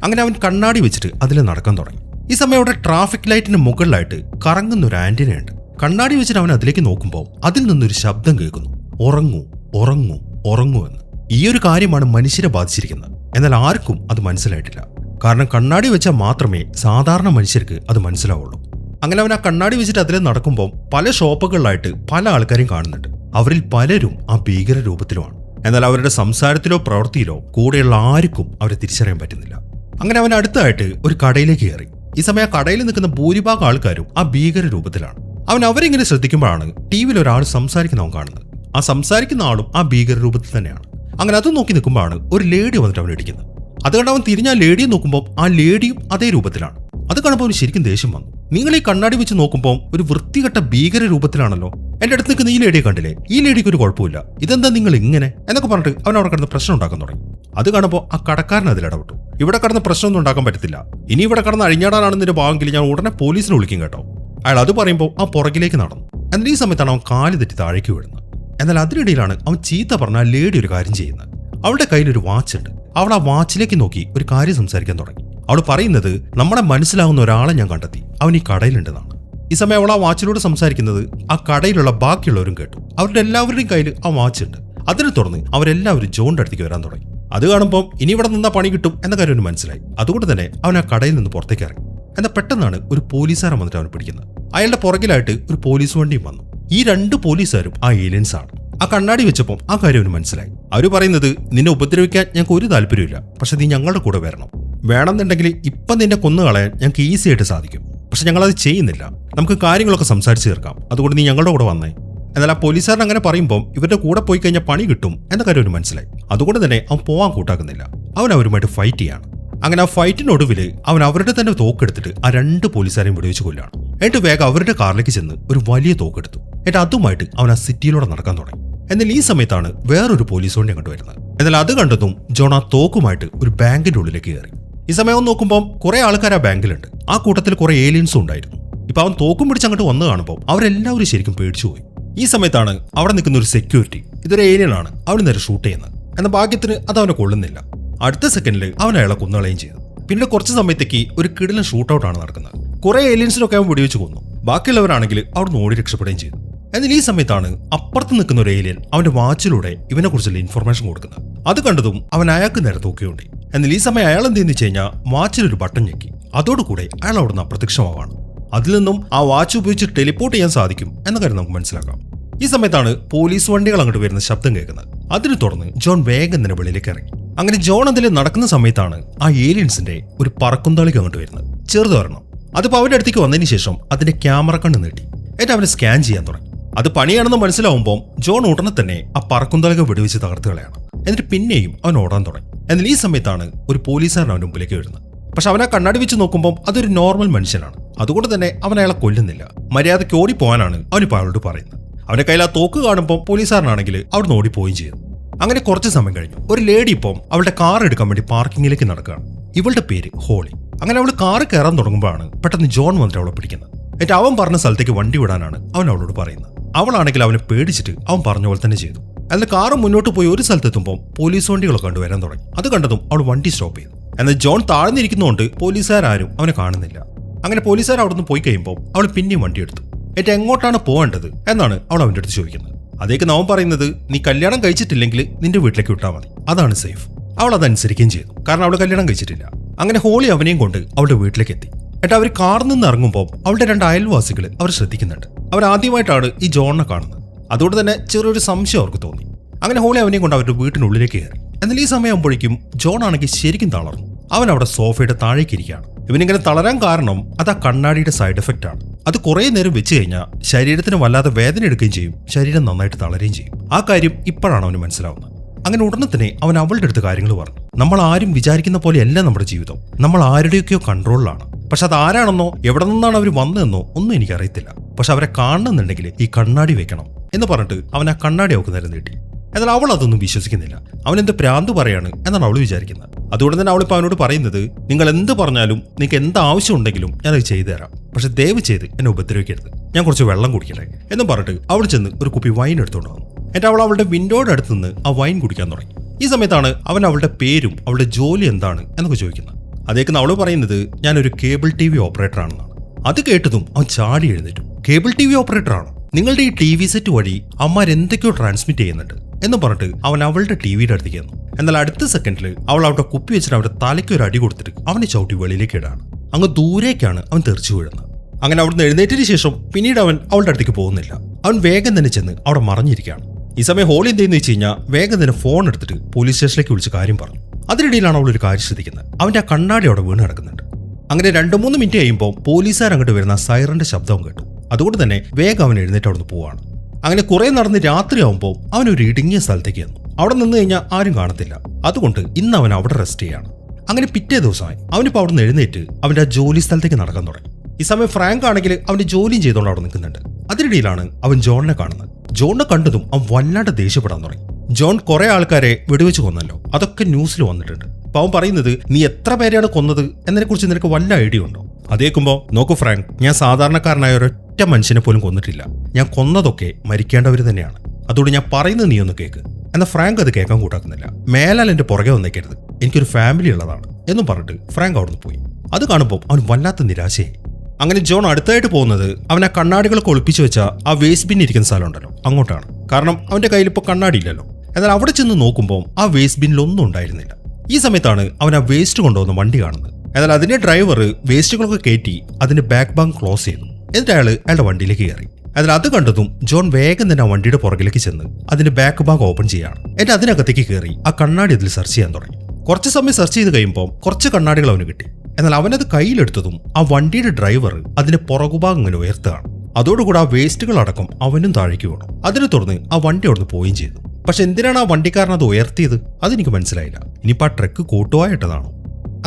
അങ്ങനെ അവൻ കണ്ണാടി വെച്ചിട്ട് അതിൽ നടക്കാൻ തുടങ്ങി. ഈ സമയം അവിടെ ട്രാഫിക് ലൈറ്റിന് മുകളിലായിട്ട് കറങ്ങുന്ന ഒരു ആന്റിനയുണ്ട്. കണ്ണാടി വെച്ചിട്ട് അവൻ അതിലേക്ക് നോക്കുമ്പോൾ അതിൽ നിന്നൊരു ശബ്ദം കേൾക്കുന്നു, ഉറങ്ങൂ ഉറങ്ങൂ ഉറങ്ങൂ എന്ന്. ഈ ഒരു കാര്യമാണ് മനുഷ്യരെ ബാധിച്ചിരിക്കുന്നത്. എന്നാൽ ആർക്കും അത് മനസ്സിലായിട്ടില്ല. കാരണം കണ്ണാടി വെച്ചാൽ മാത്രമേ സാധാരണ മനുഷ്യർക്ക് അത് മനസ്സിലാവുള്ളൂ. അങ്ങനെ അവൻ ആ കണ്ണാടി വെച്ചിട്ട് അതിൽ നടക്കുമ്പോൾ പല ഷോപ്പുകളിലായിട്ട് പല ആൾക്കാരെയും കാണുന്നുണ്ട്. അവരിൽ പലരും ആ ഭീകര രൂപത്തിലുമാണ്. എന്നാൽ അവരുടെ സംസാരത്തിലോ പ്രവൃത്തിയിലോ കൂടെയുള്ള ആർക്കും അവരെ തിരിച്ചറിയാൻ പറ്റുന്നില്ല. അങ്ങനെ അവൻ അടുത്തായിട്ട് ഒരു കടയിലേക്ക് കയറി. ഈ സമയം ആ കടയിൽ നിൽക്കുന്ന ഭൂരിഭാഗം ആൾക്കാരും ആ ഭീകര രൂപത്തിലാണ്. അവൻ അവരിങ്ങനെ ശ്രദ്ധിക്കുമ്പോഴാണ് ടിവിയിൽ ഒരാൾ സംസാരിക്കുന്ന അവൻ കാണുന്നത്. ആ സംസാരിക്കുന്ന ആളും ആ ഭീകര രൂപത്തിൽ തന്നെയാണ്. അങ്ങനെ അത് നോക്കി നിൽക്കുമ്പോഴാണ് ഒരു ലേഡി വന്നിട്ട് അവൻ ഇടിക്കുന്നത്. അതുകൊണ്ട് അവൻ തിരിഞ്ഞ ആ ലേഡിയെ നോക്കുമ്പോൾ ആ ലേഡിയും അതേ രൂപത്തിലാണ്. അത് കാണുമ്പോൾ അവന് ശരിക്കും ദേഷ്യം വന്നു. നിങ്ങൾ ഈ കണ്ണാടി വെച്ച് നോക്കുമ്പോൾ ഒരു വൃത്തികെട്ട ഭീകര രൂപത്തിലാണല്ലോ. എന്റെ അടുത്ത് നിൽക്കുന്ന ഈ ലേഡിയെ കണ്ടില്ലേ, ഈ ലേഡിക്ക് ഒരു കുഴപ്പമില്ല, ഇതെന്താ നിങ്ങൾ ഇങ്ങനെ എന്നൊക്കെ പറഞ്ഞിട്ട് അവൻ അവിടെ കിടന്ന് പ്രശ്നം ഉണ്ടാക്കാൻ തുടങ്ങി. അത് കാണുമ്പോൾ ആ കടക്കാരൻ അതിൽ ഇടപെട്ടു. ഇവിടെ കടന്ന് പ്രശ്നമൊന്നും ഉണ്ടാക്കാൻ പറ്റത്തില്ല, ഇനി ഇവിടെ കടന്ന് അഴിഞ്ഞാടാനാണെന്നിന്റെ ഭാഗമെങ്കിൽ ഞാൻ ഉടനെ പോലീസിനെ വിളിക്കും കേട്ടോ. അയാൾ അത് പറയുമ്പോൾ ആ പുറകിലേക്ക് നടന്നു. എന്നാൽ ഈ സമയത്താണ് അവൻ കാല് തെറ്റി താഴേക്ക് വീഴുന്നത്. എന്നാൽ അതിനിടയിലാണ് അവൻ ചീത്ത പറഞ്ഞ ആ ലേഡി ഒരു കാര്യം ചെയ്യുന്നത്. അവളുടെ കയ്യിൽ ഒരു വാച്ച് ഉണ്ട്. അവൾ ആ വാച്ചിലേക്ക് നോക്കി ഒരു കാര്യം സംസാരിക്കാൻ തുടങ്ങി. അവൾ പറയുന്നത്, നമ്മളെ മനസ്സിലാവുന്ന ഒരാളെ ഞാൻ കണ്ടെത്തി, അവൻ ഈ കടയിലുണ്ടെന്നാണ്. ഈ സമയം അവൾ ആ വാച്ചിലൂടെ സംസാരിക്കുന്നത് ആ കടയിലുള്ള ബാക്കിയുള്ളവരും കേട്ടു. അവരുടെ എല്ലാവരുടെയും കയ്യിൽ ആ വാച്ച് ഉണ്ട്. അതിനെ തുടർന്ന് അവരെല്ലാവരും ജോണിന്റെ അടുത്തേക്ക് വരാൻ തുടങ്ങി. അത് കാണുമ്പോൾ ഇനി ഇവിടെ നിന്നാ പണി കിട്ടും എന്ന കാര്യം അവന് മനസ്സിലായി. അതുകൊണ്ട് തന്നെ അവൻ ആ കടയിൽ നിന്ന് പുറത്തേക്ക് ഇറങ്ങി. എന്നാൽ പെട്ടെന്നാണ് ഒരു പോലീസുകാരൻ വന്നിട്ട് അവനെ പിടിക്കുന്നത്. അയാളുടെ പുറകിലായിട്ട് ഒരു പോലീസ് വണ്ടിയും വന്നു. ഈ 2 പോലീസുകാരും ആ ഏലിയൻസ് ആണ്. ആ കണ്ണാടി വെച്ചപ്പോൾ ആ കാര്യം അവന് മനസ്സിലായി. അവർ പറയുന്നത്, നിന്നെ ഉപദ്രവിക്കാൻ ഞങ്ങൾക്ക് ഒരു താല്പര്യമില്ല, പക്ഷെ നീ ഞങ്ങളുടെ കൂടെ വരണം. വേണമെന്നുണ്ടെങ്കിൽ ഇപ്പം നിന്നെ കൊന്നുകളയാൻ ഞങ്ങൾക്ക് ഈസി ആയിട്ട് സാധിക്കും. പക്ഷെ ഞങ്ങളത് ചെയ്യുന്നില്ല. നമുക്ക് കാര്യങ്ങളൊക്കെ സംസാരിച്ച് തീർക്കാം. അതുകൊണ്ട് നീ ഞങ്ങളുടെ കൂടെ വന്നേ. എന്നാൽ ആ പോലീസുകാരൻ അങ്ങനെ പറയുമ്പോൾ ഇവരുടെ കൂടെ പോയി കഴിഞ്ഞാൽ പണി കിട്ടും എന്ന കാര്യം അവന് മനസ്സിലായി. അതുകൊണ്ട് തന്നെ അവൻ പോവാൻ കൂട്ടാക്കുന്നില്ല. അവൻ അവരുമായിട്ട് ഫൈറ്റ് ചെയ്യാണ്. അങ്ങനെ ആ ഫൈറ്റിനൊടുവിൽ അവൻ അവരുടെ തന്നെ തോക്കെടുത്തിട്ട് ആ 2 പോലീസുകാരെയും വെടിവെച്ച് കൊല്ലാണ്. എന്നിട്ട് വേഗം അവരുടെ കാറിലേക്ക് ചെന്ന് ഒരു വലിയ തോക്കെടുത്തു. എന്നിട്ട് അതുമായിട്ട് അവൻ ആ സിറ്റിയിലൂടെ നടക്കാൻ തുടങ്ങി. എന്നാൽ ഈ സമയത്താണ് വേറൊരു പോലീസ് വണ്ടി അങ്ങോട്ട് വരുന്നത്. എന്നാൽ അത് കണ്ടതും ജോൺ ആ തോക്കുമായിട്ട് ഒരു ബാങ്കിന്റെ ഉള്ളിലേക്ക് കയറി. ഈ സമയം നോക്കുമ്പോൾ കുറെ ആൾക്കാർ ആ ബാങ്കിലുണ്ട്. ആ കൂട്ടത്തിൽ കുറെ ഏലിയൻസും ഉണ്ടായിരുന്നു. ഇപ്പൊ അവൻ തോക്കും പിടിച്ച് അങ്ങോട്ട് വന്നു കാണുമ്പോൾ അവരെല്ലാവരും ശരിക്കും പേടിച്ചുപോയി. ഈ സമയത്താണ് അവിടെ നിൽക്കുന്ന ഒരു സെക്യൂരിറ്റി, ഇതൊരു ഏലിയൻ ആണ്, അവന് നേരെ ഷൂട്ട് ചെയ്യുന്നത്. എന്നാൽ ഭാഗ്യത്തിന് അത് അവനെ കൊള്ളുന്നില്ല. അടുത്ത സെക്കൻഡിൽ അവൻ അയാളെ കൊന്നുകളയും ചെയ്തു. പിന്നീട് കുറച്ച് സമയത്തേക്ക് ഒരു കിടിലൻ ഷൂട്ട് ഔട്ട് ആണ് നടക്കുന്നത്. കുറെ ഏലിയൻസിനൊക്കെ അവൻ വെടിവെച്ച് കൊന്നു. ബാക്കിയുള്ളവരാണെങ്കിൽ അവിടുന്ന് ഓടി രക്ഷപ്പെടുകയും ചെയ്തു. എന്നാൽ ഈ സമയത്താണ് അപ്പുറത്ത് നിൽക്കുന്ന ഒരു ഏലിയൻ അവന്റെ വാച്ചിലൂടെ ഇവനെ കുറിച്ചുള്ള ഇൻഫർമേഷൻ കൊടുക്കുന്നത്. അത് കണ്ടതും അവൻ അയാൾക്ക് നേരെ തൂക്കിയുണ്ട്. എന്നാൽ ഈ സമയം അയാൾ എന്തെന്ന് വെച്ച് കഴിഞ്ഞാൽ വാച്ചിലൊരു ബട്ടൺ ഞെക്കി. അതോടുകൂടെ അയാൾ അവിടുന്ന് അപ്രത്യക്ഷമാവാണ്. അതിൽ നിന്നും ആ വാച്ച് ഉപയോഗിച്ച് ടെലിപ്പോർട്ട് ചെയ്യാൻ സാധിക്കും എന്ന കാര്യം നമുക്ക് മനസ്സിലാക്കാം. ഈ സമയത്താണ് പോലീസ് വണ്ടികൾ അങ്ങോട്ട് വരുന്ന ശബ്ദം കേൾക്കുന്നത്. അതിനെ തുടർന്ന് ജോൺ വേഗം തന്നെ വെളിയിലേക്ക് ഇറങ്ങി. അങ്ങനെ ജോൺ അതിൽ നടക്കുന്ന സമയത്താണ് ആ ഏലിയൻസിന്റെ ഒരു പറക്കുംതാളിക്ക് അങ്ങോട്ട് വരുന്നത്. ചെറുതൊരെണ്ണം. അതിപ്പോ അവന്റെ അടുത്തേക്ക് വന്നതിന് ശേഷം അതിന്റെ ക്യാമറ കണ്ണ് നീട്ടി എന്നിട്ട് അവനെ സ്കാൻ ചെയ്യാൻ തുടങ്ങി. അത് പണിയാണെന്ന് മനസ്സിലാവുമ്പോൾ ജോൺ ഉടനെ തന്നെ ആ പറക്കുംതാളിക വെടിവെച്ച് തകർത്ത് കളയാണ്. എന്നിട്ട് പിന്നെയും അവൻ ഓടാൻ തുടങ്ങി. എന്നാൽ ഈ സമയത്താണ് ഒരു പോലീസുകാരൻ അവന്റെ മുമ്പിലേക്ക് വരുന്നത്. പക്ഷെ അവനെ കണ്ണാടി വെച്ച് നോക്കുമ്പോൾ അതൊരു നോർമൽ മനുഷ്യനാണ്. അതുകൊണ്ട് തന്നെ അവൻ അയാളെ കൊല്ലുന്നില്ല. മര്യാദയ്ക്ക് ഓടിപ്പോവാനാണ് അവനിപ്പോൾ അയാളോട് പറയുന്നത്. അവന്റെ കയ്യിൽ ആ തോക്ക് കാണുമ്പോൾ പോലീസുകാരനാണെങ്കിൽ അവിടുന്ന് ഓടിപ്പോവുകയും ചെയ്തു. അങ്ങനെ കുറച്ച് സമയം കഴിഞ്ഞു. ഒരു ലേഡി ഇപ്പം അവളുടെ കാർ എടുക്കാൻ വേണ്ടി പാർക്കിങ്ങിലേക്ക് നടക്കുകയാണ്. ഇവളുടെ പേര് ഹോളി. അങ്ങനെ അവൾ കാറ് കയറാൻ തുടങ്ങുമ്പോഴാണ് പെട്ടെന്ന് ജോൺ വന്നിട്ട് അവളെ പിടിക്കുന്നത്. എന്നിട്ട് അവൻ പറഞ്ഞ സ്ഥലത്തേക്ക് വണ്ടി വിടാനാണ് അവൻ അവളോട് പറയുന്നത്. അവളാണെങ്കിൽ അവനെ പേടിച്ചിട്ട് അവൻ പറഞ്ഞ പോലെ തന്നെ ചെയ്തു. അതിൽ കാറ് മുന്നോട്ട് പോയി ഒരു സ്ഥലത്തെത്തുമ്പോൾ പോലീസ് വണ്ടികളൊക്കെ കണ്ടുവരാൻ തുടങ്ങി. അത് കണ്ടതും അവൾ വണ്ടി സ്റ്റോപ്പ് ചെയ്തു. എന്നാൽ ജോൺ താഴ്ന്നിരിക്കുന്നതുകൊണ്ട് പോലീസുകാരും അവനെ കാണുന്നില്ല. അങ്ങനെ പോലീസുകാർ അവിടുന്ന് പോയി കഴിയുമ്പോൾ അവൾ പിന്നെയും വണ്ടി എടുത്തു. എന്നിട്ട് എങ്ങോട്ടാണ് പോകേണ്ടത് എന്നാണ് അവൾ അവൻ്റെ അടുത്ത് ചോദിക്കുന്നത്. അതേക്ക് അവൻ പറയുന്നത്, നീ കല്യാണം കഴിച്ചിട്ടില്ലെങ്കിൽ നിന്റെ വീട്ടിലേക്ക് വിട്ടാൽ മതി, അതാണ് സേഫ്. അവൾ അതനുസരിക്കുകയും ചെയ്തു. കാരണം അവൾ കല്യാണം കഴിച്ചിട്ടില്ല. അങ്ങനെ ഹോളി അവനെയും കൊണ്ട് അവളുടെ വീട്ടിലേക്ക് എത്തി. എന്നിട്ട് അവർ കാറിൽ നിന്ന് ഇറങ്ങുമ്പോൾ അവളുടെ 2 അയൽവാസികൾ അവർ ശ്രദ്ധിക്കുന്നുണ്ട്. അവർ ആദ്യമായിട്ടാണ് ഈ ജോണിനെ കാണുന്നത്. അതുകൊണ്ട് തന്നെ ചെറിയൊരു സംശയം അവർക്ക് തോന്നി. അങ്ങനെ ഹോളി അവനെയും കൊണ്ട് അവരുടെ വീട്ടിനുള്ളിലേക്ക് കയറി. എന്നാൽ ഈ സമയമാകുമ്പോഴേക്കും ജോൺ ആണെങ്കിൽ ശരിക്കും തളർന്നു. അവൻ അവിടെ സോഫയുടെ താഴേക്ക് ഇരിക്കുകയാണ്. ഇവനിങ്ങനെ തളരാൻ കാരണം അത് ആ കണ്ണാടിയുടെ സൈഡ് എഫക്റ്റ് ആണ്. അത് കുറെ നേരം വെച്ച് കഴിഞ്ഞാൽ ശരീരത്തിന് വല്ലാതെ വേദന എടുക്കുകയും ചെയ്യും, ശരീരം നന്നായിട്ട് തളരുകയും ചെയ്യും. ആ കാര്യം ഇപ്പോഴാണ് അവന് മനസ്സിലാവുന്നത്. അങ്ങനെ ഉടനെ തന്നെ അവൻ അവളുടെ അടുത്ത് കാര്യങ്ങൾ പറഞ്ഞു. നമ്മൾ ആരും വിചാരിക്കുന്ന പോലെയല്ല നമ്മുടെ ജീവിതം. നമ്മൾ ആരുടെയൊക്കെയോ കൺട്രോളിലാണ്. പക്ഷെ അത് ആരാണെന്നോ എവിടെ നിന്നാണ് അവർ വന്നതെന്നോ ഒന്നും എനിക്കറിയത്തില്ല. പക്ഷെ അവരെ കാണണമെന്നുണ്ടെങ്കിൽ ഈ കണ്ണാടി വെക്കണം എന്ന് പറഞ്ഞിട്ട് അവൻ ആ കണ്ണാടി അവൾക്ക് നേരം നീട്ടി. എന്നാൽ അവൾ അതൊന്നും വിശ്വസിക്കുന്നില്ല. അവൻ എന്ത് ഭ്രാന്ത് പറയാണ് എന്നാണ് അവൾ വിചാരിക്കുന്നത്. അതുകൊണ്ട് തന്നെ അവളിപ്പോൾ അവനോട് പറയുന്നത്, നിങ്ങൾ എന്ത് പറഞ്ഞാലും നിങ്ങൾക്ക് എന്ത് ആവശ്യം ഉണ്ടെങ്കിലും ഞാനത് ചെയ്തു തരാം, പക്ഷെ ദയവ് ചെയ്ത് എന്നെ ഉപദ്രവിക്കരുത്, ഞാൻ കുറച്ച് വെള്ളം കുടിക്കട്ടെ എന്നും പറഞ്ഞിട്ട് അവൾ ചെന്ന് ഒരു കുപ്പി വൈൻ എടുത്തുകൊണ്ട് വന്നു. എന്നിട്ട് അവൾ അവളുടെ വിൻഡോയുടെ അടുത്ത് നിന്ന് ആ വൈൻ കുടിക്കാൻ തുടങ്ങി. ഈ സമയത്താണ് അവൻ അവളുടെ പേരും അവളുടെ ജോലി എന്താണ് എന്നൊക്കെ ചോദിക്കുന്നത്. അതേക്കുന്ന അവൾ പറയുന്നത്, ഞാനൊരു കേബിൾ TV ഓപ്പറേറ്റർ ആണെന്നാണ്. അത് കേട്ടതും അവൻ ചാടി എഴുന്നേറ്റു. കേബിൾ TV ഓപ്പറേറ്റർ ആണോ? നിങ്ങളുടെ ഈ TV സെറ്റ് വഴി അമ്മമാരെന്തൊക്കെയോ ട്രാൻസ്മിറ്റ് ചെയ്യുന്നുണ്ട് എന്ന് പറഞ്ഞിട്ട് അവൻ അവളുടെ ടിവിയുടെ അടുത്തേക്ക് വന്നു. എന്നാൽ അടുത്ത സെക്കൻഡിൽ അവൾ അവരുടെ കുപ്പി വെച്ചിട്ട് അവരുടെ തലയ്ക്ക് ഒരു അടി കൊടുത്തിട്ട് അവനെ ചവിട്ടി വെളിയിലേക്ക് ഇടാണ്. അങ്ങ് ദൂരേക്കാണ് അവൻ തെറിച്ചു വീഴുന്നത്. അങ്ങനെ അവിടുന്ന് എഴുന്നേറ്റതിന് ശേഷം പിന്നീട് അവൻ അവളുടെ അടുത്തേക്ക് പോകുന്നില്ല. അവൻ വേഗം തന്നെ ചെന്ന് അവിടെ മറഞ്ഞിരിക്കുകയാണ്. ഈ സമയം ഹോളി എന്തെന്ന് വെച്ച് കഴിഞ്ഞാൽ വേഗം തന്നെ ഫോൺ എടുത്തിട്ട് പോലീസ് സ്റ്റേഷനിലേക്ക് വിളിച്ച് കാര്യം പറഞ്ഞു. അതിനിടയിലാണ് അവൾ ഒരു കാര്യം ശ്രദ്ധിക്കുന്നത്. അവന്റെ ആ കണ്ണാടി അവിടെ വീണ് കിടക്കുന്നുണ്ട്. അങ്ങനെ 2-3 മിനിറ്റ് കഴിയുമ്പോൾ പോലീസുകാർ അങ്ങോട്ട് വരുന്ന സൈറന്റെ ശബ്ദവും കേട്ടു. അതുകൊണ്ട് തന്നെ വേഗം അവൻ എഴുന്നേറ്റ് അവിടുന്ന് പോവാണ്. അങ്ങനെ കുറെ നടന്ന് രാത്രിയാവുമ്പോൾ അവൻ ഒരു ഇടുങ്ങിയ സ്ഥലത്തേക്ക് വന്നു. അവിടെ നിന്ന് കഴിഞ്ഞാൽ ആരും കാണത്തില്ല. അതുകൊണ്ട് ഇന്ന് അവൻ അവിടെ റെസ്റ്റ് ചെയ്യാണ്. അങ്ങനെ പിറ്റേ ദിവസമായി അവനിപ്പോൾ അവിടെ നിന്ന് എഴുന്നേറ്റ് അവന്റെ ആ ജോലി സ്ഥലത്തേക്ക് നടക്കാൻ തുടങ്ങി. ഈ സമയം ഫ്രാങ്ക് ആണെങ്കിൽ അവന്റെ ജോലിയും ചെയ്തുകൊണ്ട് അവിടെ നിൽക്കുന്നുണ്ട്. അതിനിടയിലാണ് അവൻ ജോണിനെ കാണുന്നത്. ജോണിനെ കണ്ടതും അവൻ വല്ലാണ്ട് ദേഷ്യപ്പെടാൻ തുടങ്ങി. ജോൺ കുറെ ആൾക്കാരെ വെടിവെച്ച് കൊന്നല്ലോ, അതൊക്കെ ന്യൂസിൽ വന്നിട്ടുണ്ട്. അപ്പൊ അവൻ പറയുന്നത്, നീ എത്ര പേരെയാണ് കൊന്നത് എന്നതിനെക്കുറിച്ച് നിനക്ക് വല്ല ഐഡിയ ഉണ്ടോ? അതേക്കുമ്പോ, നോക്കൂ ഫ്രാങ്ക്, ഞാൻ സാധാരണക്കാരനായ ഒരൊറ്റ മനുഷ്യനെ പോലും കൊന്നിട്ടില്ല. ഞാൻ കൊന്നതൊക്കെ മരിക്കേണ്ടവർ തന്നെയാണ്. അതുകൊണ്ട് ഞാൻ പറയുന്നത് നീ ഒന്ന് കേൾക്ക്. എന്നാൽ ഫ്രാങ്ക് അത് കേൾക്കാൻ കൂട്ടാക്കുന്നില്ല. മേലാൽ എന്റെ പുറകെ വന്നേക്കരുത്, എനിക്കൊരു ഫാമിലി ഉള്ളതാണ് എന്നും പറഞ്ഞിട്ട് ഫ്രാങ്ക് അവിടുന്ന് പോയി. അത് കാണുമ്പോൾ അവൻ വല്ലാത്ത നിരാശയായി. അങ്ങനെ ജോൺ അടുത്തായിട്ട് പോകുന്നത് അവൻ ആ കണ്ണാടികളൊക്കെ ഒളിപ്പിച്ചു വെച്ച ആ വേസ്റ്റ് ബിൻ ഇരിക്കുന്ന സ്ഥലം ഉണ്ടല്ലോ, അങ്ങോട്ടാണ്. കാരണം അവന്റെ കയ്യിൽ ഇപ്പോൾ കണ്ണാടി ഇല്ലല്ലോ. എന്നാൽ അവിടെ ചെന്ന് നോക്കുമ്പോൾ ആ വേസ്റ്റ് ബിന്നിൽ ഒന്നും ഉണ്ടായിരുന്നില്ല. ഈ സമയത്താണ് അവൻ ആ വേസ്റ്റ് കൊണ്ടുവന്ന വണ്ടി കാണുന്നത്. എന്നാൽ അതിന്റെ ഡ്രൈവർ വേസ്റ്റുകളൊക്കെ കയറ്റി അതിന്റെ ബാക്ക് ബാങ്ക് ക്ലോസ് ചെയ്തു. എന്നിട്ട് അയാളുടെ വണ്ടിയിലേക്ക് കയറി. എന്നാൽ അത് കണ്ടതും ജോൺ വേഗം തന്നെ ആ വണ്ടിയുടെ പുറകിലേക്ക് ചെന്ന് അതിന്റെ ബാക്ക് ബാങ്ക് ഓപ്പൺ ചെയ്യാണ്. എന്നിട്ട് അതിനകത്തേക്ക് കയറി ആ കണ്ണാടി അതിൽ സെർച്ച് ചെയ്യാൻ തുടങ്ങി. കുറച്ച് സമയം സെർച്ച് ചെയ്ത് കഴിയുമ്പോൾ കുറച്ച് കണ്ണാടികൾ അവന് കിട്ടി. എന്നാൽ അവനത് കയ്യിലെടുത്തതും ആ വണ്ടിയുടെ ഡ്രൈവർ അതിന്റെ പുറകുഭാഗം ഇങ്ങനെ ഉയർത്തുകയാണ്. അതോടുകൂടി ആ വേസ്റ്റുകളടക്കം അവനും താഴേക്ക് വീണു. അതിനെ തുടർന്ന് ആ വണ്ടി അവിടുന്ന് പോവുകയും ചെയ്തു. പക്ഷെ എന്തിനാണ് ആ വണ്ടിക്കാരൻ അത് ഉയർത്തിയത് അതെനിക്ക് മനസ്സിലായില്ല. ഇനിയിപ്പോൾ ആ ട്രക്ക് കൂട്ടുവായിട്ടതാണോ?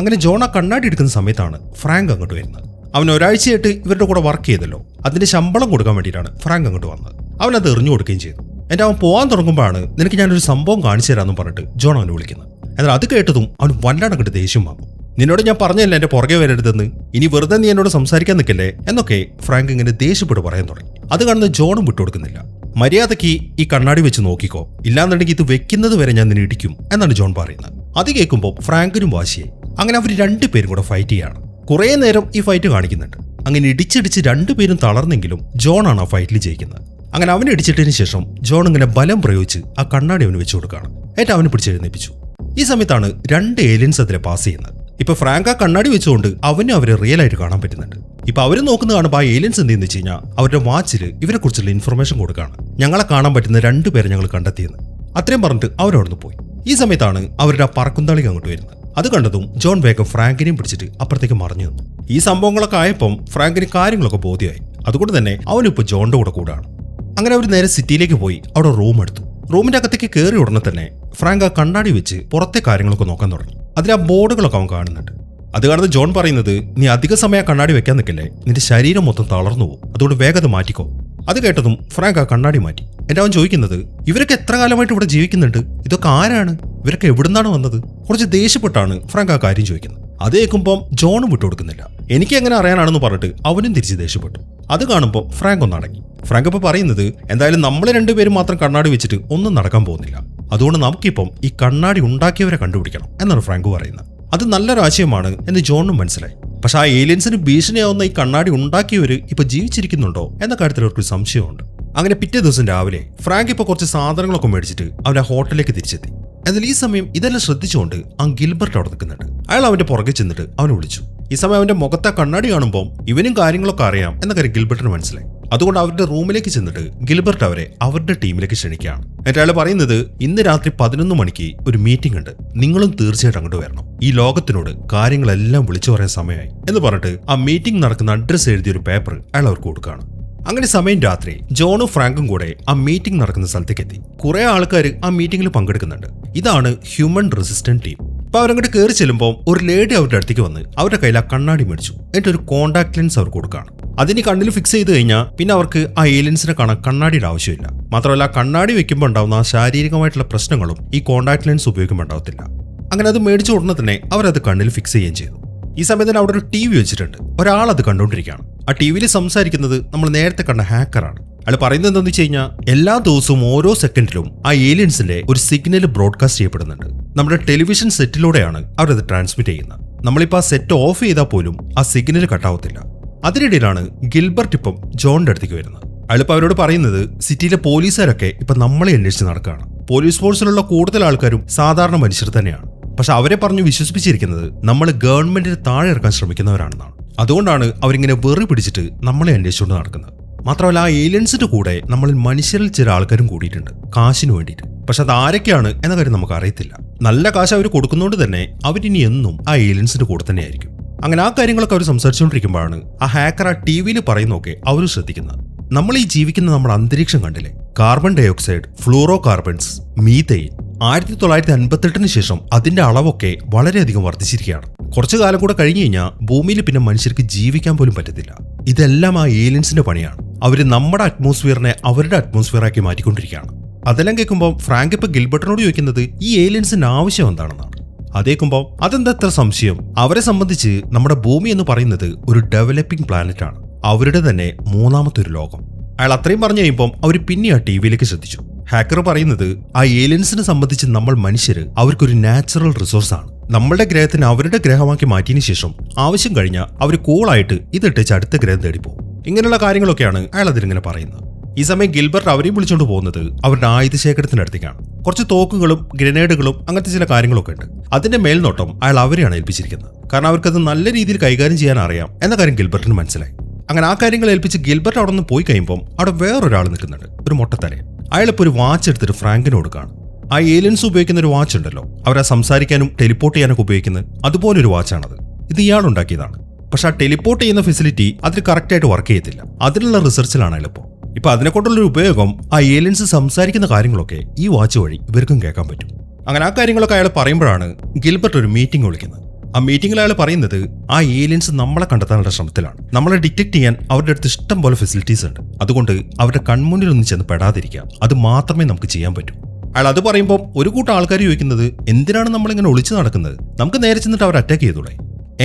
അങ്ങനെ ജോൺ ആ കണ്ണാടി എടുക്കുന്ന സമയത്താണ് ഫ്രാങ്ക് അങ്ങോട്ട് വരുന്നത്. അവൻ ഒരാഴ്ചയായിട്ട് ഇവരുടെ കൂടെ വർക്ക് ചെയ്തല്ലോ, അതിന്റെ ശമ്പളം കൊടുക്കാൻ വേണ്ടിയിട്ടാണ് ഫ്രാങ്ക് അങ്ങോട്ട് വന്നത്. അവൻ അത് എറിഞ്ഞു കൊടുക്കുകയും ചെയ്തു. എന്നിട്ട് അവൻ പോകാൻ തുടങ്ങുമ്പോഴാണ് നിനക്ക് ഞാനൊരു സംഭവം കാണിച്ചു തരാമെന്ന് പറഞ്ഞിട്ട് ജോൺ അവനെ വിളിക്കുന്നത്. എന്നാൽ അത് കേട്ടതും അവൻ വല്ലാണ്ട് അങ്ങോട്ട് ദേഷ്യം വന്നു. നിന്നോട് ഞാൻ പറഞ്ഞല്ലേ എന്റെ പുറകെ വരരുതെന്ന്, ഇനി വെറുതെ നീ എന്നോട് സംസാരിക്കാൻ നിൽക്കല്ലേ എന്നൊക്കെ ഫ്രാങ്ക് ഇങ്ങനെ ദേഷ്യപ്പെട്ട് പറയാൻ തുടങ്ങി. അത് കാണുന്ന ജോണും വിട്ടുകൊടുക്കുന്നില്ല. മര്യാദയ്ക്ക് ഈ കണ്ണാടി വെച്ച് നോക്കിക്കോ, ഇല്ലാന്നുണ്ടെങ്കിൽ ഇത് വെക്കുന്നത് വരെ ഞാൻ നിന്നെ ഇടിക്കും എന്നാണ് ജോൺ പറയുന്നത്. അത് കേൾക്കുമ്പോൾ ഫ്രാങ്കിനും വാശിയായി. അങ്ങനെ അവർ രണ്ടുപേരും കൂടെ ഫൈറ്റ് ചെയ്യാണ്. കുറേ നേരം ഈ ഫൈറ്റ് കാണിക്കുന്നുണ്ട്. അങ്ങനെ ഇടിച്ചിടിച്ച് രണ്ടുപേരും തളർന്നെങ്കിലും ജോണാണ് ആ ഫൈറ്റിൽ ജയിക്കുന്നത്. അങ്ങനെ അവനെ ഇടിച്ചിട്ടതിന് ശേഷം ജോൺ ഇങ്ങനെ ബലം പ്രയോഗിച്ച് ആ കണ്ണാടി അവന് വെച്ചു കൊടുക്കുകയാണ്. എന്നിട്ട് അവനെ പിടിച്ചെഴുന്നേപ്പിച്ചു. ഈ സമയത്താണ് 2 ഏലിയൻസ് അതിലെ പാസ് ചെയ്യുന്നത്. ഇപ്പൊ ഫ്രാങ്ക് ആ കണ്ണാടി വെച്ചുകൊണ്ട് അവനും അവരെ റിയൽ ആയിട്ട് കാണാൻ പറ്റുന്നുണ്ട്. ഇപ്പൊ അവര് നോക്കുന്നത് കാണുമ്പോൾ ആ ഏലിയൻസ് എന്ത് ചെയ്യുന്ന വെച്ച് കഴിഞ്ഞാൽ അവരുടെ വാച്ചിൽ ഇവരെ കുറിച്ചുള്ള ഇൻഫർമേഷൻ കൊടുക്കുകയാണ്. ഞങ്ങളെ കാണാൻ പറ്റുന്ന 2 പേരെ ഞങ്ങൾ കണ്ടെത്തിയെന്ന്. അത്രയും പറഞ്ഞിട്ട് അവരവിടുന്ന് പോയി. ഈ സമയത്താണ് അവരുടെ ആ പറക്കുന്തളിക്ക് അങ്ങോട്ട് വരുന്നത്. അത് കണ്ടതും ജോൺ വേഗം ഫ്രാങ്കിനെയും പിടിച്ചിട്ട് അപ്പുറത്തേക്ക് മറിഞ്ഞു നിന്നു. ഈ സംഭവങ്ങളൊക്കെ ആയപ്പം ഫ്രാങ്കിന് കാര്യങ്ങളൊക്കെ ബോധ്യമായി. അതുകൊണ്ട് തന്നെ അവനിപ്പോൾ ജോണിന്റെ കൂടാണ്. അങ്ങനെ അവർ നേരെ സിറ്റിയിലേക്ക് പോയി അവിടെ റൂം എടുത്തു. റൂമിന്റെ അകത്തേക്ക് കയറി ഉടനെ തന്നെ ഫ്രാങ്ക് ആ കണ്ണാടി വെച്ച് പുറത്തെ കാര്യങ്ങളൊക്കെ നോക്കാൻ തുടങ്ങി. അതിൽ ആ ബോർഡുകളൊക്കെ അവൻ കാണുന്നുണ്ട്. അത് കാണുന്ന ജോൺ പറയുന്നത്, നീ അധിക സമയം കണ്ണാടി വെക്കാൻ നിൽക്കല്ലേ, നിന്റെ ശരീരം മൊത്തം തളർന്നു പോകും, അതുകൊണ്ട് വേഗത മാറ്റിക്കോ. അത് കേട്ടതും ഫ്രാങ്ക് ആ കണ്ണാടി മാറ്റി. എന്നിട്ട് അവൻ ചോദിക്കുന്നത്, ഇവരൊക്കെ എത്ര കാലമായിട്ട് ഇവിടെ ജീവിക്കുന്നുണ്ട്, ഇതൊക്കെ ആരാണ്, ഇവരൊക്കെ എവിടുന്നാണ് വന്നത്? കുറച്ച് ദേഷ്യപ്പെട്ടാണ് ഫ്രാങ്ക് ആ കാര്യം ചോദിക്കുന്നത്. അത് കേൾക്കുമ്പോൾ ജോണും വിട്ടുകൊടുക്കുന്നില്ല. എനിക്ക് എങ്ങനെ അറിയാനാണെന്ന് പറഞ്ഞിട്ട് അവനും തിരിച്ച് ദേഷ്യപ്പെട്ടു. അത് കാണുമ്പോൾ ഫ്രാങ്ക് ഒന്ന് അടങ്ങി. ഫ്രാങ്ക് ഇപ്പോൾ പറയുന്നത്, എന്തായാലും നമ്മൾ 2 പേരും മാത്രം കണ്ണാടി വെച്ചിട്ട് ഒന്നും നടക്കാൻ പോകുന്നില്ല, അതുകൊണ്ട് നമുക്കിപ്പം ഈ കണ്ണാടി ഉണ്ടാക്കിയവരെ കണ്ടുപിടിക്കണം എന്നാണ് ഫ്രാങ്ക് പറയുന്നത്. അത് നല്ലൊരു ആശയമാണ് എന്ന് ജോണും മനസ്സിലായി. പക്ഷെ ആ ഏലിയൻസിന് ഭീഷണിയാവുന്ന ഈ കണ്ണാടി ഉണ്ടാക്കിയവര് ഇപ്പൊ ജീവിച്ചിരിക്കുന്നുണ്ടോ എന്ന കാര്യത്തിൽ അവർക്ക് സംശയമുണ്ട്. അങ്ങനെ പിറ്റേ ദിവസം രാവിലെ ഫ്രാങ്ക് ഇപ്പൊ കുറച്ച് സാധനങ്ങളൊക്കെ മേടിച്ചിട്ട് അവന്റെ ഹോട്ടലിലേക്ക് തിരിച്ചെത്തി. എന്നാൽ ഈ സമയം ഇതെല്ലാം ശ്രദ്ധിച്ചുകൊണ്ട് ആ ഗിൽബർട്ട് അവിടെ നിൽക്കുന്നുണ്ട്. അയാൾ അവന്റെ പുറകെ ചെന്നിട്ട് അവനെ വിളിച്ചു. ഈ സമയം അവന്റെ മുഖത്തെ കണ്ണാടി കാണുമ്പോൾ ഇവനും കാര്യങ്ങളൊക്കെ അറിയാം എന്ന കാര്യം ഗിൽബർട്ടിന് മനസ്സിലായി. അതുകൊണ്ട് അവരുടെ റൂമിലേക്ക് ചെന്നിട്ട് ഗിൽബർട്ട് അവരെ അവരുടെ ടീമിലേക്ക് ക്ഷണിക്കുകയാണ്. എന്നിട്ട് അയാൾ പറയുന്നത്, ഇന്ന് രാത്രി 11 മണിക്ക് ഒരു മീറ്റിംഗ് ഉണ്ട്, നിങ്ങളും തീർച്ചയായിട്ടും അങ്ങോട്ട് വരണം. ഈ ലോകത്തിനോട് കാര്യങ്ങളെല്ലാം വിളിച്ചു പറയാൻ സമയമായി എന്ന് പറഞ്ഞിട്ട് ആ മീറ്റിംഗ് നടക്കുന്ന അഡ്രസ്സ് എഴുതിയൊരു പേപ്പർ അയാൾ അവർക്ക് കൊടുക്കുകയാണ്. അങ്ങനെ സമയം രാത്രി ജോണും ഫ്രാങ്കും കൂടെ ആ മീറ്റിംഗ് നടക്കുന്ന സ്ഥലത്തേക്ക് എത്തി. കുറെ ആൾക്കാർ ആ മീറ്റിംഗിൽ പങ്കെടുക്കുന്നുണ്ട്. ഇതാണ് ഹ്യൂമൻ റെസിസ്റ്റന്റ് ടീം. അപ്പൊ അവരങ്ങോട്ട് കയറി ചെല്ലുമ്പോൾ ഒരു ലേഡി അവരുടെ അടുത്തേക്ക് വന്ന് അവരുടെ കയ്യിൽ ആ കണ്ണാടി മേടിച്ചു. എന്നിട്ട് ഒരു കോണ്ടാക്ട് ലെൻസ് അവർ കൊടുക്കുകയാണ്. അതിന് കണ്ണിൽ ഫിക്സ് ചെയ്ത് കഴിഞ്ഞാൽ പിന്നെ അവർക്ക് ആ ഏലിയൻസിനെ കാണാൻ കണ്ണാടിയുടെ ആവശ്യമില്ല. മാത്രമല്ല കണ്ണാടി വെക്കുമ്പോൾ ഉണ്ടാവുന്ന ആ ശാരീരികമായിട്ടുള്ള പ്രശ്നങ്ങളും ഈ കോണ്ടാക്ട് ലെൻസ് ഉപയോഗിക്കുമ്പോൾ ഉണ്ടാവത്തില്ല. അങ്ങനെ അത് മേടിച്ച ഉടനെ തന്നെ അവരത് കണ്ണിൽ ഫിക്സ് ചെയ്യുകയും ചെയ്തു. ഈ സമയത്ത് അവിടെ ഒരു TV വെച്ചിട്ടുണ്ട്. ഒരാൾ അത് കണ്ടുകൊണ്ടിരിക്കുകയാണ്. ആ TVയിൽ സംസാരിക്കുന്നത് നമ്മൾ നേരത്തെ കണ്ട ഹാക്കറാണ്. അയാൾ പറയുന്നത് എന്താണെന്ന് വെച്ച് കഴിഞ്ഞാൽ, എല്ലാ ദിവസവും ഓരോ സെക്കൻഡിലും ആ ഏലിയൻസിന്റെ ഒരു സിഗ്നൽ ബ്രോഡ്കാസ്റ്റ് ചെയ്യപ്പെടുന്നുണ്ട്. നമ്മുടെ ടെലിവിഷൻ സെറ്റിലൂടെയാണ് അവരത് ട്രാൻസ്മിറ്റ് ചെയ്യുന്നത്. നമ്മളിപ്പോൾ ആ സെറ്റ് ഓഫ് ചെയ്താൽ പോലും ആ സിഗ്നൽ കട്ടാവത്തില്ല. അതിനിടയിലാണ് ഗിൽബർട്ട് ഇപ്പം ജോണിന്റെ അടുത്തേക്ക് വരുന്നത്. അയാളിപ്പോൾ അവരോട് പറയുന്നത്, സിറ്റിയിലെ പോലീസുകാരൊക്കെ ഇപ്പം നമ്മളെ അന്വേഷിച്ച് നടക്കുകയാണ്. പോലീസ് ഫോഴ്സിലുള്ള കൂടുതൽ ആൾക്കാരും സാധാരണ മനുഷ്യർ തന്നെയാണ്. പക്ഷെ അവരെ പറഞ്ഞു വിശ്വസിപ്പിച്ചിരിക്കുന്നത് നമ്മൾ ഗവൺമെന്റിന് താഴെ ഇറക്കാൻ ശ്രമിക്കുന്നവരാണെന്നാണ്. അതുകൊണ്ടാണ് അവരിങ്ങനെ വെറി പിടിച്ചിട്ട് നമ്മളെ അന്വേഷിച്ചുകൊണ്ട് നടക്കുന്നത്. മാത്രമല്ല ആ ഏലിയൻസിന്റെ കൂടെ നമ്മളിൽ മനുഷ്യരിൽ ചില ആൾക്കാരും കൂടിയിട്ടുണ്ട് കാശിന് വേണ്ടിയിട്ട്. പക്ഷെ അത് ആരൊക്കെയാണ് എന്ന കാര്യം നമുക്ക് അറിയത്തില്ല. നല്ല കാശ് അവർ കൊടുക്കുന്നതുകൊണ്ട് തന്നെ അവരിനി എന്നും ആ ഏലിയൻസിന്റെ കൂടെ തന്നെ ആയിരിക്കും. അങ്ങനെ ആ കാര്യങ്ങളൊക്കെ അവർ സംസാരിച്ചുകൊണ്ടിരിക്കുമ്പോഴാണ് ആ ഹാക്കർ ആ TV പറയുന്നതൊക്കെ അവർ ശ്രദ്ധിക്കുന്നത്. നമ്മൾ ഈ ജീവിക്കുന്ന നമ്മുടെ അന്തരീക്ഷം കണ്ടില്ലേ, carbon dioxide, fluorocarbons, methane. 1958 ശേഷം അതിന്റെ അളവൊക്കെ വളരെയധികം വർദ്ധിച്ചിരിക്കുകയാണ്. കുറച്ചു കാലം കൂടെ കഴിഞ്ഞു കഴിഞ്ഞാൽ ഭൂമിയിൽ പിന്നെ മനുഷ്യർക്ക് ജീവിക്കാൻ പോലും പറ്റത്തില്ല. ഇതെല്ലാം ആ ഏലിയൻസിന്റെ പണിയാണ്. അവര് നമ്മുടെ അറ്റ്മോസ്ഫിയറിനെ അവരുടെ അറ്റ്മോസ്ഫിയറാക്കി മാറ്റിക്കൊണ്ടിരിക്കുകയാണ്. അതെല്ലാം കേൾക്കുമ്പോൾ ഫ്രാങ്ക് ഇപ്പൊ ഗിൽബർട്ടിനോട് ചോദിക്കുന്നത് ഈ ഏലിയൻസിന്റെ ആവശ്യം എന്താണെന്നാണ്. അതേക്കുമ്പോൾ അതെന്താ എത്ര സംശയം, അവരെ സംബന്ധിച്ച് നമ്മുടെ ഭൂമി എന്ന് പറയുന്നത് ഒരു ഡെവലപ്പിംഗ് പ്ലാനറ്റ് ആണ്, അവരുടെ തന്നെ 3ാമത്തെ ഒരു ലോകം. അയാൾ അത്രയും പറഞ്ഞു കഴിയുമ്പോൾ അവർ പിന്നെ ആ TVയിലേക്ക് ശ്രദ്ധിച്ചു. ഹാക്കർ പറയുന്നത്, ആ ഏലിയൻസിനെ സംബന്ധിച്ച് നമ്മൾ മനുഷ്യര് അവർക്കൊരു നാച്ചുറൽ റിസോഴ്സ് ആണ്. നമ്മളുടെ ഗ്രഹത്തിന് അവരുടെ ഗ്രഹമാക്കി മാറ്റിയതിനു ശേഷം ആവശ്യം കഴിഞ്ഞാൽ അവർ കൂളായിട്ട് ഇതിട്ടേച്ച് അടുത്ത ഗ്രഹം തേടിപ്പോകും. ഇങ്ങനെയുള്ള കാര്യങ്ങളൊക്കെയാണ് അയാൾ അതിലിങ്ങനെ പറയുന്നത്. ഈ സമയം ഗിൽബർട്ട് അവരെയും വിളിച്ചുകൊണ്ട് പോകുന്നത് അവരുടെ ആയുധശേഖരത്തിന്റെ അടുത്തേക്കാണ്. കുറച്ച് തോക്കുകളും ഗ്രനേഡുകളും അങ്ങനത്തെ ചില കാര്യങ്ങളൊക്കെ ഉണ്ട്. അതിന്റെ മേൽനോട്ടം അയാൾ അവരെയാണ് ഏൽപ്പിച്ചിരിക്കുന്നത്. കാരണം അവർക്കത് നല്ല രീതിയിൽ കൈകാര്യം ചെയ്യാൻ അറിയാം എന്ന കാര്യം ഗിൽബർട്ടിന് മനസ്സിലായി. അങ്ങനെ ആ കാര്യങ്ങൾ ഏൽപ്പിച്ച് ഗിൽബർട്ട് അവിടെ നിന്ന് പോയി കഴിയുമ്പോൾ അവിടെ വേറൊരാൾ നിൽക്കുന്നുണ്ട്, ഒരു മൊട്ടത്തലയൻ. അയാളിപ്പോൾ ഒരു വാച്ച് എടുത്തിട്ട് ഫ്രാങ്കിന് കൊടുക്കുകയാണ്. ആ ഏലിയൻസ് ഉപയോഗിക്കുന്ന ഒരു വാച്ച് ഉണ്ടല്ലോ, അവരെ സംസാരിക്കാനും ടെലിപ്പോർട്ട് ചെയ്യാനൊക്കെ ഉപയോഗിക്കുന്നത്, അതുപോലൊരു വാച്ചാണത്. ഇത് ഇയാളുണ്ടാക്കിയതാണ്. പക്ഷെ ആ ടെലിപ്പോർട്ട് ചെയ്യുന്ന ഫെസിലിറ്റി അതിൽ കറക്റ്റായിട്ട് വർക്ക് ചെയ്യത്തില്ല. അതിനുള്ള റിസർച്ചിലാണ് എളുപ്പം. ഇപ്പൊ അതിനെക്കൊണ്ടുള്ളൊരു ഉപയോഗം ആ ഏലിയൻസ് സംസാരിക്കുന്ന കാര്യങ്ങളൊക്കെ ഈ വാച്ച് വഴി ഇവർക്കും കേൾക്കാൻ പറ്റും. അങ്ങനെ ആ കാര്യങ്ങളൊക്കെ അയാൾ പറയുമ്പോഴാണ് ഗിൽബർട്ട് ഒരു മീറ്റിംഗ് വിളിക്കുന്നത്. ആ മീറ്റിംഗിൽ അയാൾ പറയുന്നത് ആ ഏലിയൻസ് നമ്മളെ കണ്ടെത്താനുള്ള ശ്രമത്തിലാണ്. നമ്മളെ ഡിറ്റക്ട് ചെയ്യാൻ അവരുടെ അടുത്ത് ഇഷ്ടം പോലെ ഫെസിലിറ്റീസ് ഉണ്ട്. അതുകൊണ്ട് അവരുടെ കൺമുന്നിലൊന്നും ചെന്ന് പെടാതിരിക്കുക, അത് മാത്രമേ നമുക്ക് ചെയ്യാൻ പറ്റൂ. അയാൾ അത് പറയുമ്പോൾ ഒരു കൂട്ടം ആൾക്കാർ ചോദിക്കുന്നത്, എന്തിനാണ് നമ്മളിങ്ങനെ ഒളിച്ചു നടക്കുന്നത്? നമുക്ക് നേരെ ചെന്നിട്ട് അവർ അറ്റാക്ക് ചെയ്തൂടെ?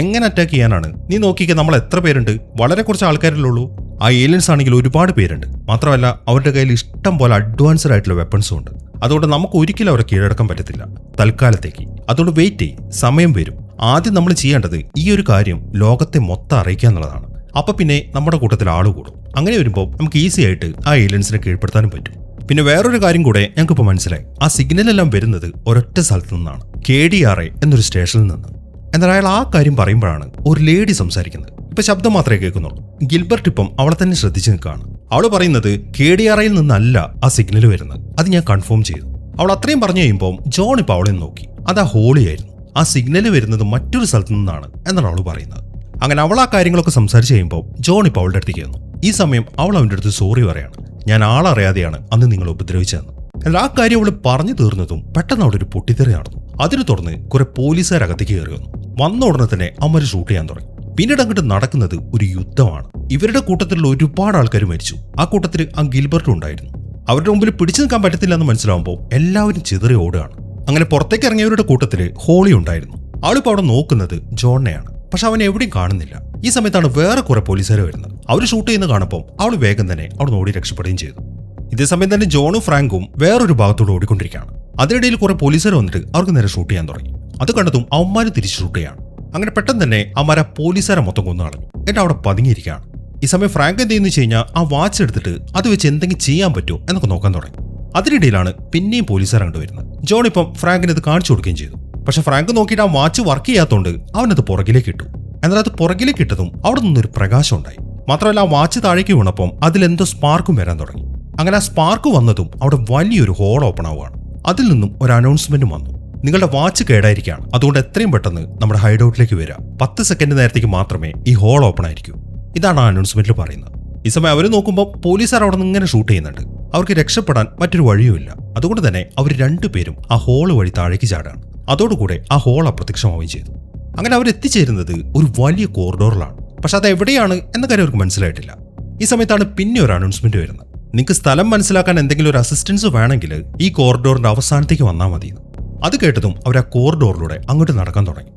എങ്ങനെ അറ്റാക്ക് ചെയ്യാനാണ്? നീ നോക്കിക്കുക, നമ്മൾ എത്ര പേരുണ്ട്? വളരെ കുറച്ച് ആൾക്കാരിലുള്ളൂ. ആ ഏലിയൻസ് ആണെങ്കിൽ ഒരുപാട് പേരുണ്ട്. മാത്രമല്ല അവരുടെ കയ്യിൽ ഇഷ്ടം പോലെ അഡ്വാൻസ്ഡ് ആയിട്ടുള്ള വെപ്പൺസും ഉണ്ട്. അതുകൊണ്ട് നമുക്ക് ഒരിക്കലും അവരെ കീഴടക്കാൻ പറ്റത്തില്ല തൽക്കാലത്തേക്ക്. അതുകൊണ്ട് വെയിറ്റ് ചെയ്യ്, സമയം വരും. ആദ്യം നമ്മൾ ചെയ്യേണ്ടത് ഈ ഒരു കാര്യം ലോകത്തെ മൊത്തം അറിയിക്കുക എന്നുള്ളതാണ്. അപ്പൊ പിന്നെ നമ്മുടെ കൂട്ടത്തിൽ ആള് കൂടും. അങ്ങനെ വരുമ്പോൾ നമുക്ക് ഈസി ആയിട്ട് ആ ഏലിയൻസിനെ കീഴ്പ്പെടുത്താനും പറ്റും. പിന്നെ വേറൊരു കാര്യം കൂടെ ഞങ്ങൾക്കിപ്പോൾ മനസ്സിലായി. ആ സിഗ്നലെല്ലാം വരുന്നത് ഒരൊറ്റ സ്ഥലത്തു നിന്നാണ്, KDRA എന്നൊരു സ്റ്റേഷനിൽ നിന്ന്. എന്നാൽ അയാൾ ആ കാര്യം പറയുമ്പോഴാണ് ഒരു ലേഡി സംസാരിക്കുന്നത്. ഇപ്പൊ ശബ്ദം മാത്രമേ കേൾക്കുന്നുള്ളൂ. ഗിൽബർട്ട് ഇപ്പം അവളെ തന്നെ ശ്രദ്ധിച്ചു നിൽക്കുകയാണ്. അവള് പറയുന്നത് KDRAയിൽ നിന്നല്ല ആ സിഗ്നൽ വരുന്നത്, അത് ഞാൻ കൺഫേം ചെയ്തു. അവൾ അത്രയും പറഞ്ഞു കഴിയുമ്പോൾ ജോൺ ഇപ്പൊ അവളെ നോക്കി. അത് ആ ഹോളിയായിരുന്നു. ആ സിഗ്നൽ വരുന്നത് മറ്റൊരു സ്ഥലത്തു നിന്നാണ് എന്നാണ് അവൾ പറയുന്നത്. അങ്ങനെ അവൾ ആ കാര്യങ്ങളൊക്കെ സംസാരിച്ച് കഴിയുമ്പോൾ ജോൺ ഇപ്പൊ അവളുടെ അടുത്തേക്ക് വന്നു. ഈ സമയം അവൾ അവൻ്റെ അടുത്ത് സോറി പറയാണ്. ഞാൻ ആളറിയാതെയാണ് അന്ന് നിങ്ങൾ ഉപദ്രവിച്ചതെന്ന്. എന്നാൽ ആ കാര്യം അവൾ പറഞ്ഞു തീർന്നതും പെട്ടെന്ന് അവിടെ ഒരു പൊട്ടിത്തെറി നടന്നു. അതിന് തുടർന്ന് കുറെ പോലീസുകാർ അകത്തേക്ക് കയറി വന്നു. വന്ന ഉടനെ തന്നെ അവന്മാർ ഷൂട്ട് ചെയ്യാൻ തുടങ്ങി. പിന്നീട് അങ്ങോട്ട് നടക്കുന്നത് ഒരു യുദ്ധമാണ്. ഇവരുടെ കൂട്ടത്തിലുള്ള ഒരുപാട് ആൾക്കാർ മരിച്ചു. ആ കൂട്ടത്തിൽ ആ ഗിൽബർട്ടും ഉണ്ടായിരുന്നു. അവരുടെ മുമ്പിൽ പിടിച്ചു നിൽക്കാൻ പറ്റത്തില്ല എന്ന് മനസ്സിലാവുമ്പോൾ എല്ലാവരും ചിതറി ഓടുകയാണ്. അങ്ങനെ പുറത്തേക്ക് ഇറങ്ങിയവരുടെ കൂട്ടത്തിൽ ഹോളി ഉണ്ടായിരുന്നു. ആളിപ്പോൾ അവിടെ നോക്കുന്നത് ജോണിനെയാണ്. പക്ഷെ അവൻ എവിടെയും കാണുന്നില്ല. ഈ സമയത്താണ് വേറെ കുറെ പോലീസുകാർ വരുന്നത്. അവർ ഷൂട്ട് ചെയ്യുന്ന കാണുമ്പോൾ അവൾ വേഗം തന്നെ അവിടെ ഓടി രക്ഷപ്പെടുകയും ചെയ്തു. ഇതേസമയം തന്നെ ജോണും ഫ്രാങ്കും വേറൊരു ഭാഗത്തോട് ഓടിക്കൊണ്ടിരിക്കുകയാണ്. അതിനിടയിൽ കുറെ പോലീസുകാർ വന്നിട്ട് അവർക്ക് നേരെ ഷൂട്ട് ചെയ്യാൻ തുടങ്ങി. അത് കണ്ടതും അവന്മാരും തിരിച്ച് ഷൂട്ട് ചെയ്യാണ്. അങ്ങനെ പെട്ടെന്ന് തന്നെ അവന്മാരെ പോലീസുകാരെ മൊത്തം കൊന്നു കളഞ്ഞു. എന്നിട്ട് അവിടെ പതുങ്ങിയിരിക്കുകയാണ്. ഈ സമയം ഫ്രാങ്ക് എന്ത് ചെയ്യുന്നു വെച്ച് കഴിഞ്ഞാൽ ആ വാച്ച് എടുത്തിട്ട് അത് വെച്ച് എന്തെങ്കിലും ചെയ്യാൻ പറ്റുമോ എന്നൊക്കെ നോക്കാൻ തുടങ്ങി. അതിനിടയിലാണ് പിന്നെയും പോലീസുകാർ അങ്ങോട്ട് വരുന്നത്. ജോൺ ഇപ്പം ഫ്രാങ്കിന് ഇത് കാണിച്ചു കൊടുക്കുകയും ചെയ്തു. പക്ഷെ ഫ്രാങ്ക് നോക്കിയിട്ട് ആ വാച്ച് വർക്ക് ചെയ്യാത്തതുകൊണ്ട് അവനത് പുറകിലേക്ക് ഇട്ടു. എന്നാൽ അത് പുറകിലേക്ക് ഇട്ടതും അവിടെ നിന്നൊരു പ്രകാശം ഉണ്ടായി. മാത്രമല്ല ആ വാച്ച് താഴേക്ക് വീണപ്പം അതിലെന്തോ സ്പാർക്കും വരാൻ തുടങ്ങി. അങ്ങനെ ആ സ്പാർക്ക് വന്നതും അവിടെ വലിയൊരു ഹോൾ ഓപ്പൺ ആവുകയാണ്. അതിൽ നിന്നും ഒരു അനൗൺസ്മെന്റും വന്നു. നിങ്ങളുടെ വാച്ച് കേടായിരിക്കുകയാണ്, അതുകൊണ്ട് എത്രയും പെട്ടെന്ന് നമ്മുടെ ഹൈഡൌട്ടിലേക്ക് വരാം. 10 സെക്കൻഡ് നേരത്തേക്ക് മാത്രമേ ഈ ഹോൾ ഓപ്പൺ ആയിരിക്കൂ. ഇതാണ് ആ അനൗൺസ്മെന്റിൽ പറയുന്നത്. ഈ സമയം അവർ നോക്കുമ്പോൾ പോലീസുകാർ അവിടെ നിന്ന് ഇങ്ങനെ ഷൂട്ട് ചെയ്യുന്നുണ്ട്. അവർക്ക് രക്ഷപ്പെടാൻ മറ്റൊരു വഴിയുമില്ല. അതുകൊണ്ട് തന്നെ അവർ രണ്ടുപേരും ആ ഹോൾ വഴി താഴേക്ക് ചാടാണ്. അതോടുകൂടെ ആ ഹോൾ അപ്രത്യക്ഷമാവുകയും ചെയ്തു. അങ്ങനെ അവർ എത്തിച്ചേരുന്നത് ഒരു വലിയ കോറിഡോറിലാണ്. പക്ഷെ അത് എവിടെയാണ് എന്ന കാര്യം അവർക്ക് മനസ്സിലായിട്ടില്ല. ഈ സമയത്താണ് പിന്നെ ഒരു അനൗൺസ്മെന്റ് വരുന്നത്. നിങ്ങൾക്ക് സ്ഥലം മനസ്സിലാക്കാൻ എന്തെങ്കിലും ഒരു അസിസ്റ്റൻസ് വേണമെങ്കിൽ ഈ കോറിഡോറിന്റെ അവസാനത്തേക്ക് വന്നാൽ മതി. അത് കേട്ടതും അവർ ആ കോറിഡോറിലൂടെ അങ്ങോട്ട് നടക്കാൻ തുടങ്ങി.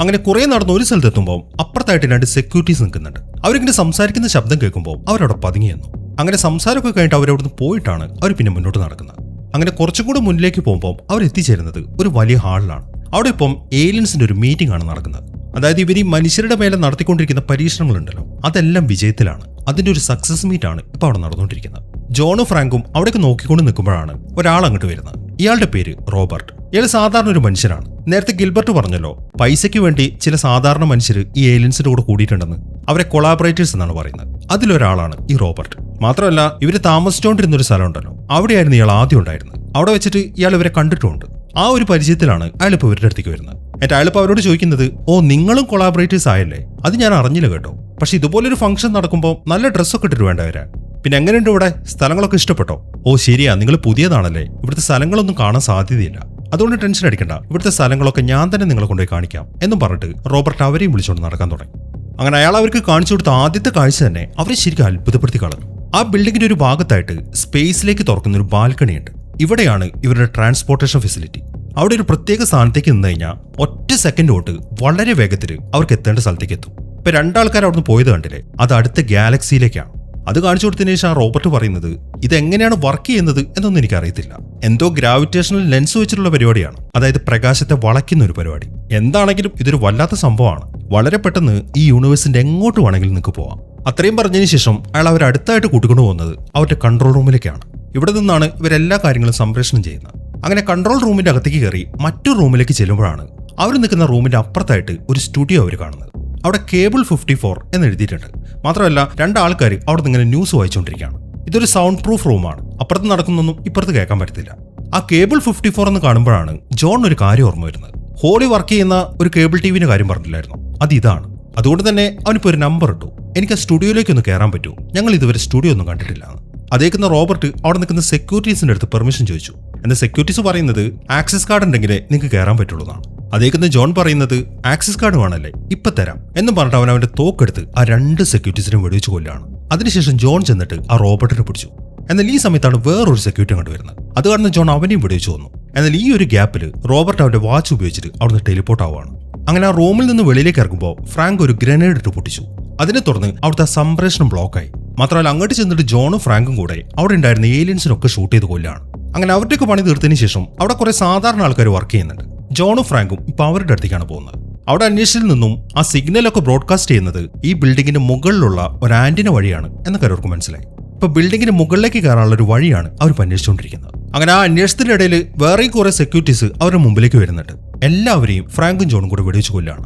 അങ്ങനെ കുറെ നടന്ന് ഒരു സ്ഥലത്തെത്തുമ്പോൾ അപ്പുറത്തായിട്ട് 2 സെക്യൂരിറ്റീസ് നിൽക്കുന്നുണ്ട്. അവരിങ്ങനെ സംസാരിക്കുന്ന ശബ്ദം കേൾക്കുമ്പോൾ അവരവിടെ പതുങ്ങി നിന്നു. അങ്ങനെ സംസാരമൊക്കെ കഴിഞ്ഞിട്ട് അവരവിടുന്ന് പോയിട്ടാണ് അവർ പിന്നെ മുന്നോട്ട് നടക്കുന്നത്. അങ്ങനെ കുറച്ചും കൂടെ മുന്നിലേക്ക് പോകുമ്പോൾ അവർ എത്തിച്ചേരുന്നത് ഒരു വലിയ ഹാളിലാണ്. അവിടെ ഇപ്പം ഏലിയൻസിന്റെ ഒരു മീറ്റിംഗ് ആണ് നടക്കുന്നത്. അതായത് ഇവർ ഈ മനുഷ്യരുടെ മേലെ നടത്തിക്കൊണ്ടിരിക്കുന്ന പരീക്ഷണങ്ങളുണ്ടല്ലോ, അതെല്ലാം വിജയത്തിലാണ്. അതിന്റെ ഒരു സക്സസ് മീറ്റ് ആണ് ഇപ്പൊ അവിടെ നടന്നുകൊണ്ടിരിക്കുന്നത്. ജോണും ഫ്രാങ്കും അവിടേക്ക് നോക്കിക്കൊണ്ട് നിൽക്കുമ്പോഴാണ് ഒരാൾ അങ്ങോട്ട് വരുന്നത്. ഇയാളുടെ പേര് റോബർട്ട്. ഇയാൾ സാധാരണ ഒരു മനുഷ്യനാണ്. നേരത്തെ ഗിൽബർട്ട് പറഞ്ഞല്ലോ, പൈസയ്ക്ക് വേണ്ടി ചില സാധാരണ മനുഷ്യർ ഈ ഏലിയൻസിന്റെ കൂടെ കൂടിയിട്ടുണ്ടെന്ന്. അവരെ കൊളാബറേറ്റേഴ്സ് എന്നാണ് പറയുന്നത്. അതിലൊരാളാണ് ഈ റോബർട്ട്. മാത്രമല്ല ഇവര് താമസിച്ചുകൊണ്ടിരുന്ന ഒരു സ്ഥലം ഉണ്ടല്ലോ, അവിടെയായിരുന്നു ഇയാൾ ആദ്യം ഉണ്ടായിരുന്നത്. അവിടെ വെച്ചിട്ട് ഇയാൾ ഇവരെ കണ്ടിട്ടുമുണ്ട്. ആ ഒരു പരിചയത്തിലാണ് അയാളിപ്പോൾ ഇവരുടെ അടുത്തേക്ക് വരുന്നത്. എന്നിട്ട് അയാളിപ്പോൾ അവരോട് ചോദിക്കുന്നത്, ഓ നിങ്ങളും കൊളാബറേറ്റേഴ്സ് ആയല്ലേ? അത് ഞാൻ അറിഞ്ഞില്ല കേട്ടോ. പക്ഷെ ഇതുപോലൊരു ഫംഗ്ഷൻ നടക്കുമ്പോൾ നല്ല ഡ്രസ്സൊക്കെ ഇട്ടിട്ട് വേണ്ട വരാൻ. പിന്നെ എങ്ങനെയുണ്ട് ഇവിടെ? സ്ഥലങ്ങളൊക്കെ ഇഷ്ടപ്പെട്ടോ? ഓ ശരിയാ, നിങ്ങൾ പുതിയതാണല്ലേ, ഇവിടുത്തെ സ്ഥലങ്ങളൊന്നും കാണാൻ സാധ്യതയില്ല. അതുകൊണ്ട് ടെൻഷൻ അടിക്കണ്ട, ഇവിടുത്തെ സ്ഥലങ്ങളൊക്കെ ഞാൻ തന്നെ നിങ്ങളെ കൊണ്ടുപോയി കാണിക്കാം എന്നും പറഞ്ഞിട്ട് റോബർട്ട് അവരെയും വിളിച്ചുകൊണ്ട് നടക്കാൻ തുടങ്ങി. അങ്ങനെ അയാൾ അവർക്ക് കാണിച്ചു കൊടുത്ത ആദ്യത്തെ കാഴ്ച തന്നെ അവരെ ശരിക്കും അത്ഭുതപ്പെടുത്തി കളഞ്ഞു. ആ ബിൽഡിങ്ങിന്റെ ഒരു ഭാഗത്തായിട്ട് സ്പേസിലേക്ക് തുറക്കുന്ന ഒരു ബാൽക്കണിയുണ്ട്. ഇവിടെയാണ് ഇവരുടെ ട്രാൻസ്പോർട്ടേഷൻ ഫെസിലിറ്റി. അവിടെ ഒരു പ്രത്യേക സ്ഥാനത്തേക്ക് നിന്ന് കഴിഞ്ഞാൽ ഒറ്റ സെക്കൻഡ് തൊട്ട് വളരെ വേഗത്തിൽ അവർക്ക് എത്തേണ്ട സ്ഥലത്തേക്ക് എത്തും. ഇപ്പൊ 2 ആൾക്കാർ അവിടുന്ന് പോയത് കണ്ടില്ലേ, അത് അടുത്ത ഗാലക്സിയിലേക്കാണ്. അത് കാണിച്ചു കൊടുത്തതിന് ശേഷം ആ റോബർട്ട് പറയുന്നത്, ഇതെങ്ങനെയാണ് വർക്ക് ചെയ്യുന്നത് എന്നൊന്നും എനിക്കറിയത്തില്ല. എന്തോ ഗ്രാവിറ്റേഷണൽ ലെൻസ് വെച്ചിട്ടുള്ള പരിപാടിയാണ്. അതായത് പ്രകാശത്തെ വളയ്ക്കുന്ന ഒരു പരിപാടി. എന്താണെങ്കിലും ഇതൊരു വല്ലാത്ത സംഭവമാണ്. വളരെ പെട്ടെന്ന് ഈ യൂണിവേഴ്സിന്റെ എങ്ങോട്ട് വേണമെങ്കിലും നിങ്ങൾക്ക് പോവാം. അത്രയും പറഞ്ഞതിന് ശേഷം അയാൾ അവർ അടുത്തായിട്ട് കൂട്ടിക്കൊണ്ടു പോകുന്നത് അവരുടെ കൺട്രോൾ റൂമിലേക്കാണ്. ഇവിടെ നിന്നാണ് ഇവരെല്ലാ കാര്യങ്ങളും സംപ്രേഷണം ചെയ്യുന്നത്. അങ്ങനെ കൺട്രോൾ റൂമിന്റെ അകത്തേക്ക് കയറി മറ്റൊരു റൂമിലേക്ക് ചെല്ലുമ്പോഴാണ് അവർ നിൽക്കുന്ന റൂമിന്റെ അപ്പുറത്തായിട്ട് ഒരു സ്റ്റുഡിയോ അവർ കാണുന്നത്. അവിടെ കേബിൾ 54 എന്ന് എഴുതിയിട്ടുണ്ട്. മാത്രമല്ല 2 ആൾക്കാർ അവിടെ നിന്ന് ഇങ്ങനെ ന്യൂസ് വായിച്ചുകൊണ്ടിരിക്കുകയാണ്. ഇതൊരു സൗണ്ട് പ്രൂഫ് റൂമാണ്. അപ്പുറത്ത് നടക്കുന്നൊന്നും ഇപ്പുറത്ത് കേൾക്കാൻ പറ്റത്തില്ല. ആ കേബിൾ 54 എന്ന് കാണുമ്പോഴാണ് ജോൺ ഒരു കാര്യം ഓർമ്മ വരുന്നത്. ഹോളി വർക്ക് ചെയ്യുന്ന ഒരു കേബിൾ ടിവിന്റെ കാര്യം പറഞ്ഞില്ലായിരുന്നു, അത് ഇതാണ്. അതുകൊണ്ട് തന്നെ അവനിപ്പോൾ ഒരു നമ്പർ ഇട്ടു. എനിക്ക് ആ സ്റ്റുഡിയോയിലേക്ക് ഒന്ന് കയറാൻ പറ്റുമോ, ഞങ്ങൾ ഇതുവരെ സ്റ്റുഡിയോ ഒന്നും കണ്ടിട്ടില്ല. അതേക്കുന്ന റോബർട്ട് അവിടെ നിൽക്കുന്ന സെക്യൂരിറ്റീസിന്റെ അടുത്ത് പെർമിഷൻ ചോദിച്ചു. എന്നാൽ സെക്യൂരിറ്റീസ് പറയുന്നത് ആക്സസ് കാർഡ് ഉണ്ടെങ്കിലേ നിങ്ങൾക്ക് കയറാൻ പറ്റുള്ളൂ എന്നാണ്. അതേക്കുന്ന ജോൺ പറയുന്നത് ആക്സസ് കാർഡ് വേണമല്ലേ, ഇപ്പൊ തരാം എന്നും പറഞ്ഞിട്ട് അവൻ അവന്റെ തോക്കെടുത്ത് ആ 2 സെക്യൂരിറ്റീസിനും വെടിവെച്ച് കൊല്ലാണ്. അതിനുശേഷം ജോൺ ചെന്നിട്ട് ആ റോബർട്ടിനെ പിടിച്ചു. എന്നാൽ ഈ സമയത്താണ് വേറൊരു സെക്യൂരിറ്റി അങ്ങോട്ട് വരുന്നത്. അത് കാരണം ജോൺ അവനെയും വെടിവെച്ച് കൊന്നു. എന്നാൽ ഈ ഒരു ഗ്യാപ്പിൽ റോബർട്ട് അവന്റെ വാച്ച് ഉപയോഗിച്ചിട്ട് അവിടുന്ന് ടെലിപ്പോർട്ട് ആവുകയാണ്. അങ്ങനെ ആ റൂമിൽ നിന്ന് വെളിയിലേക്ക് ഇറങ്ങുമ്പോൾ ഫ്രാങ്ക് ഒരു ഗ്രനേഡ് ഇട്ട് പൊട്ടിച്ചു. അതിനെ തുടർന്ന് അവിടുത്തെ സംപ്രേഷണം ബ്ലോക്കായി. മാത്രമല്ല അങ്ങോട്ട് ചെന്നിട്ട് ജോണും ഫ്രാങ്കും കൂടെ അവിടെ ഉണ്ടായിരുന്ന ഏലിയൻസിനൊക്കെ ഷൂട്ട് ചെയ്ത് കൊല്ലാണ്. അങ്ങനെ അവരുടെയൊക്കെ പണി തീർത്തതിന് ശേഷം അവിടെ കുറെ സാധാരണ ആൾക്കാർ വർക്ക് ചെയ്യുന്നുണ്ട്. ജോണും ഫ്രാങ്കും ഇപ്പൊ അവരുടെ അടുത്തേക്കാണ് പോകുന്നത്. അവിടെ അന്വേഷണത്തിൽ നിന്നും ആ സിഗ്നലൊക്കെ ബ്രോഡ്കാസ്റ്റ് ചെയ്യുന്നത് ഈ ബിൽഡിങ്ങിന്റെ മുകളിലുള്ള ഒരു ആന്റിന വഴിയാണ് എന്നൊക്കെ അവർക്ക് മനസ്സിലായി. ഇപ്പൊ ബിൽഡിങ്ങിന് മുകളിലേക്ക് കയറാനുള്ള ഒരു വഴിയാണ് അവർ അന്വേഷിച്ചുകൊണ്ടിരിക്കുന്നത്. അങ്ങനെ ആ അന്വേഷണത്തിന്റെ ഇടയിൽ വേറെയും കുറെ സെക്യൂരിറ്റീസ് അവരുടെ മുമ്പിലേക്ക് വരുന്നുണ്ട്. എല്ലാവരെയും ഫ്രാങ്കും ജോണും കൂടെ വെടിവെച്ച് കൊല്ലാണ്.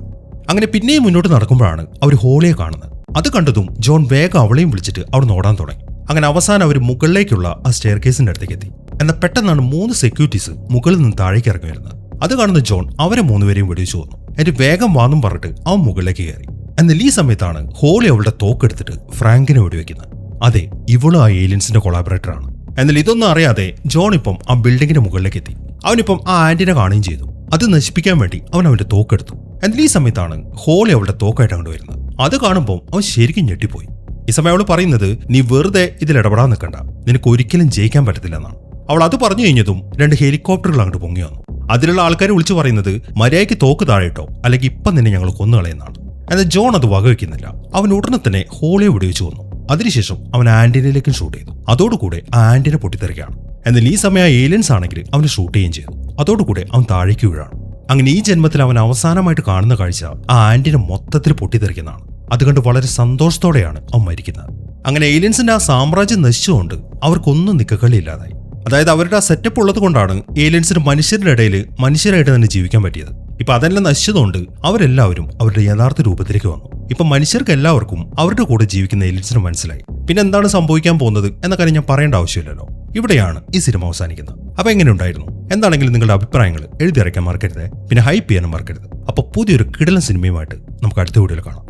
അങ്ങനെ പിന്നെയും മുന്നോട്ട് നടക്കുമ്പോഴാണ് അവർ ഹോളിയെ കാണുന്നത്. അത് കണ്ടതും ജോൺ വേഗം അവളെയും വിളിച്ചിട്ട് അവിടെ ഓടാൻ തുടങ്ങി. അങ്ങനെ അവസാനം അവർ മുകളിലേക്കുള്ള ആ സ്റ്റെയർ കേസിന്റെ അടുത്തേക്ക് എത്തി. എന്നാൽ പെട്ടെന്നാണ് 3 സെക്യൂരിറ്റീസ് മുകളിൽ നിന്ന് താഴേക്ക് ഇറങ്ങി വരുന്നത്. അത് കാണുന്ന ജോൺ അവരെ 3 പേരെയും വെടിവെച്ചു കൊന്നു. എന്നിട്ട് വേഗം വാന്നും പറഞ്ഞിട്ട് അവൻ മുകളിലേക്ക് കയറി. എന്നാൽ ഈ സമയത്താണ് ഹോളി അവളുടെ തോക്കെടുത്തിട്ട് ഫ്രാങ്കിനെ വെടിവെക്കുന്നത്. അതെ, ഇവളും ആ ഏലിയൻസിന്റെ കൊളാബറേറ്റർ ആണ്. എന്നാൽ ഇതൊന്നും അറിയാതെ ജോൺ ഇപ്പം ആ ബിൽഡിങ്ങിന്റെ മുകളിലേക്ക് എത്തി. അവനിപ്പം ആ ആന്റിനെ കാണുകയും ചെയ്തു. അത് നശിപ്പിക്കാൻ വേണ്ടി അവൻ അവന്റെ തോക്കെടുത്തു. എന്നാൽ ഈ സമയത്താണ് ഹോളി അവളുടെ തോക്കായിട്ട് അങ്ങോട്ട് വരുന്നത്. അത് കാണുമ്പോൾ അവൻ ശരിക്കും ഞെട്ടിപ്പോയി. ഈ സമയം അവൾ പറയുന്നത്, നീ വെറുതെ ഇതിൽ ഇടപെടാൻ നിൽക്കണ്ട, നിനക്ക് ഒരിക്കലും ജയിക്കാൻ പറ്റത്തില്ല എന്നാണ്. അവൾ അത് പറഞ്ഞു കഴിഞ്ഞതും 2 ഹെലികോപ്റ്ററുകൾ അങ്ങോട്ട് പൊങ്ങി വന്നു. അതിലുള്ള ആൾക്കാരെ വിളിച്ചു പറയുന്നത്, മര്യാദയ്ക്ക് തോക്ക് താഴെട്ടോ അല്ലെങ്കിൽ ഇപ്പം നിന്നെ ഞങ്ങൾ കൊന്നുകളയെന്നാണ്. എന്നാൽ ജോൺ അത് വകവെക്കുന്നില്ല. അവൻ ഉടനെ തന്നെ ഹോളിയെ വെടിവെച്ച് കൊന്നു. അതിനുശേഷം അവൻ ആന്റിനയിലേക്കും ഷൂട്ട് ചെയ്തു. അതോടുകൂടെ ആ ആന്റിനെ പൊട്ടിത്തെറിക്കുകയാണ്. എന്നാൽ ഈ സമയം ആ ഏലിയൻസ് ആണെങ്കിൽ അവന് ഷൂട്ട് ചെയ്യുകയും ചെയ്തു. അതോടുകൂടെ അവൻ താഴേക്ക് വീഴാണ്. അങ്ങനെ ഈ ജന്മത്തിൽ അവൻ അവസാനമായിട്ട് കാണുന്ന കാഴ്ച ആ ആന്റിനെ മൊത്തത്തിൽ പൊട്ടിത്തെറിക്കുന്നതാണ്. അത് കണ്ട് വളരെ സന്തോഷത്തോടെയാണ് അവൻ മരിക്കുന്നത്. അങ്ങനെ ഏലിയൻസിന്റെ ആ സാമ്രാജ്യം നശിച്ചുകൊണ്ട് അവർക്കൊന്നും നിക്കക്കളിയില്ലാതായി. അതായത് അവരുടെ ആ സെറ്റപ്പ് ഉള്ളത് കൊണ്ടാണ് ഏലിയൻസിന് മനുഷ്യരുടെ ഇടയിൽ മനുഷ്യരായിട്ട് തന്നെ ജീവിക്കാൻ പറ്റിയത്. ഇപ്പൊ അതെല്ലാം നശിച്ചതുകൊണ്ട് അവരെല്ലാവരും അവരുടെ യഥാർത്ഥ രൂപത്തിലേക്ക് വന്നു. ഇപ്പൊ മനുഷ്യർക്ക് എല്ലാവർക്കും അവരുടെ കൂടെ ജീവിക്കുന്ന ഏലിയൻസിന് മനസ്സിലായി പിന്നെ എന്താണ് സംഭവിക്കാൻ പോകുന്നത് എന്ന കാര്യം ഞാൻ പറയേണ്ട ആവശ്യമില്ലല്ലോ. ഇവിടെയാണ് ഈ സിനിമ അവസാനിക്കുന്നത്. അപ്പൊ എങ്ങനെ ഉണ്ടായിരുന്നു? എന്താണെങ്കിലും നിങ്ങളുടെ അഭിപ്രായങ്ങൾ എഴുതി അറിയിക്കാൻ മറക്കരുത്. പിന്നെ ഹൈപ്പ് ചെയ്യാനും മറക്കരുത്. അപ്പൊ പുതിയൊരു കിടിലൻ സിനിമയുമായിട്ട് നമുക്ക് അടുത്ത വീഡിയോയിൽ കാണാം.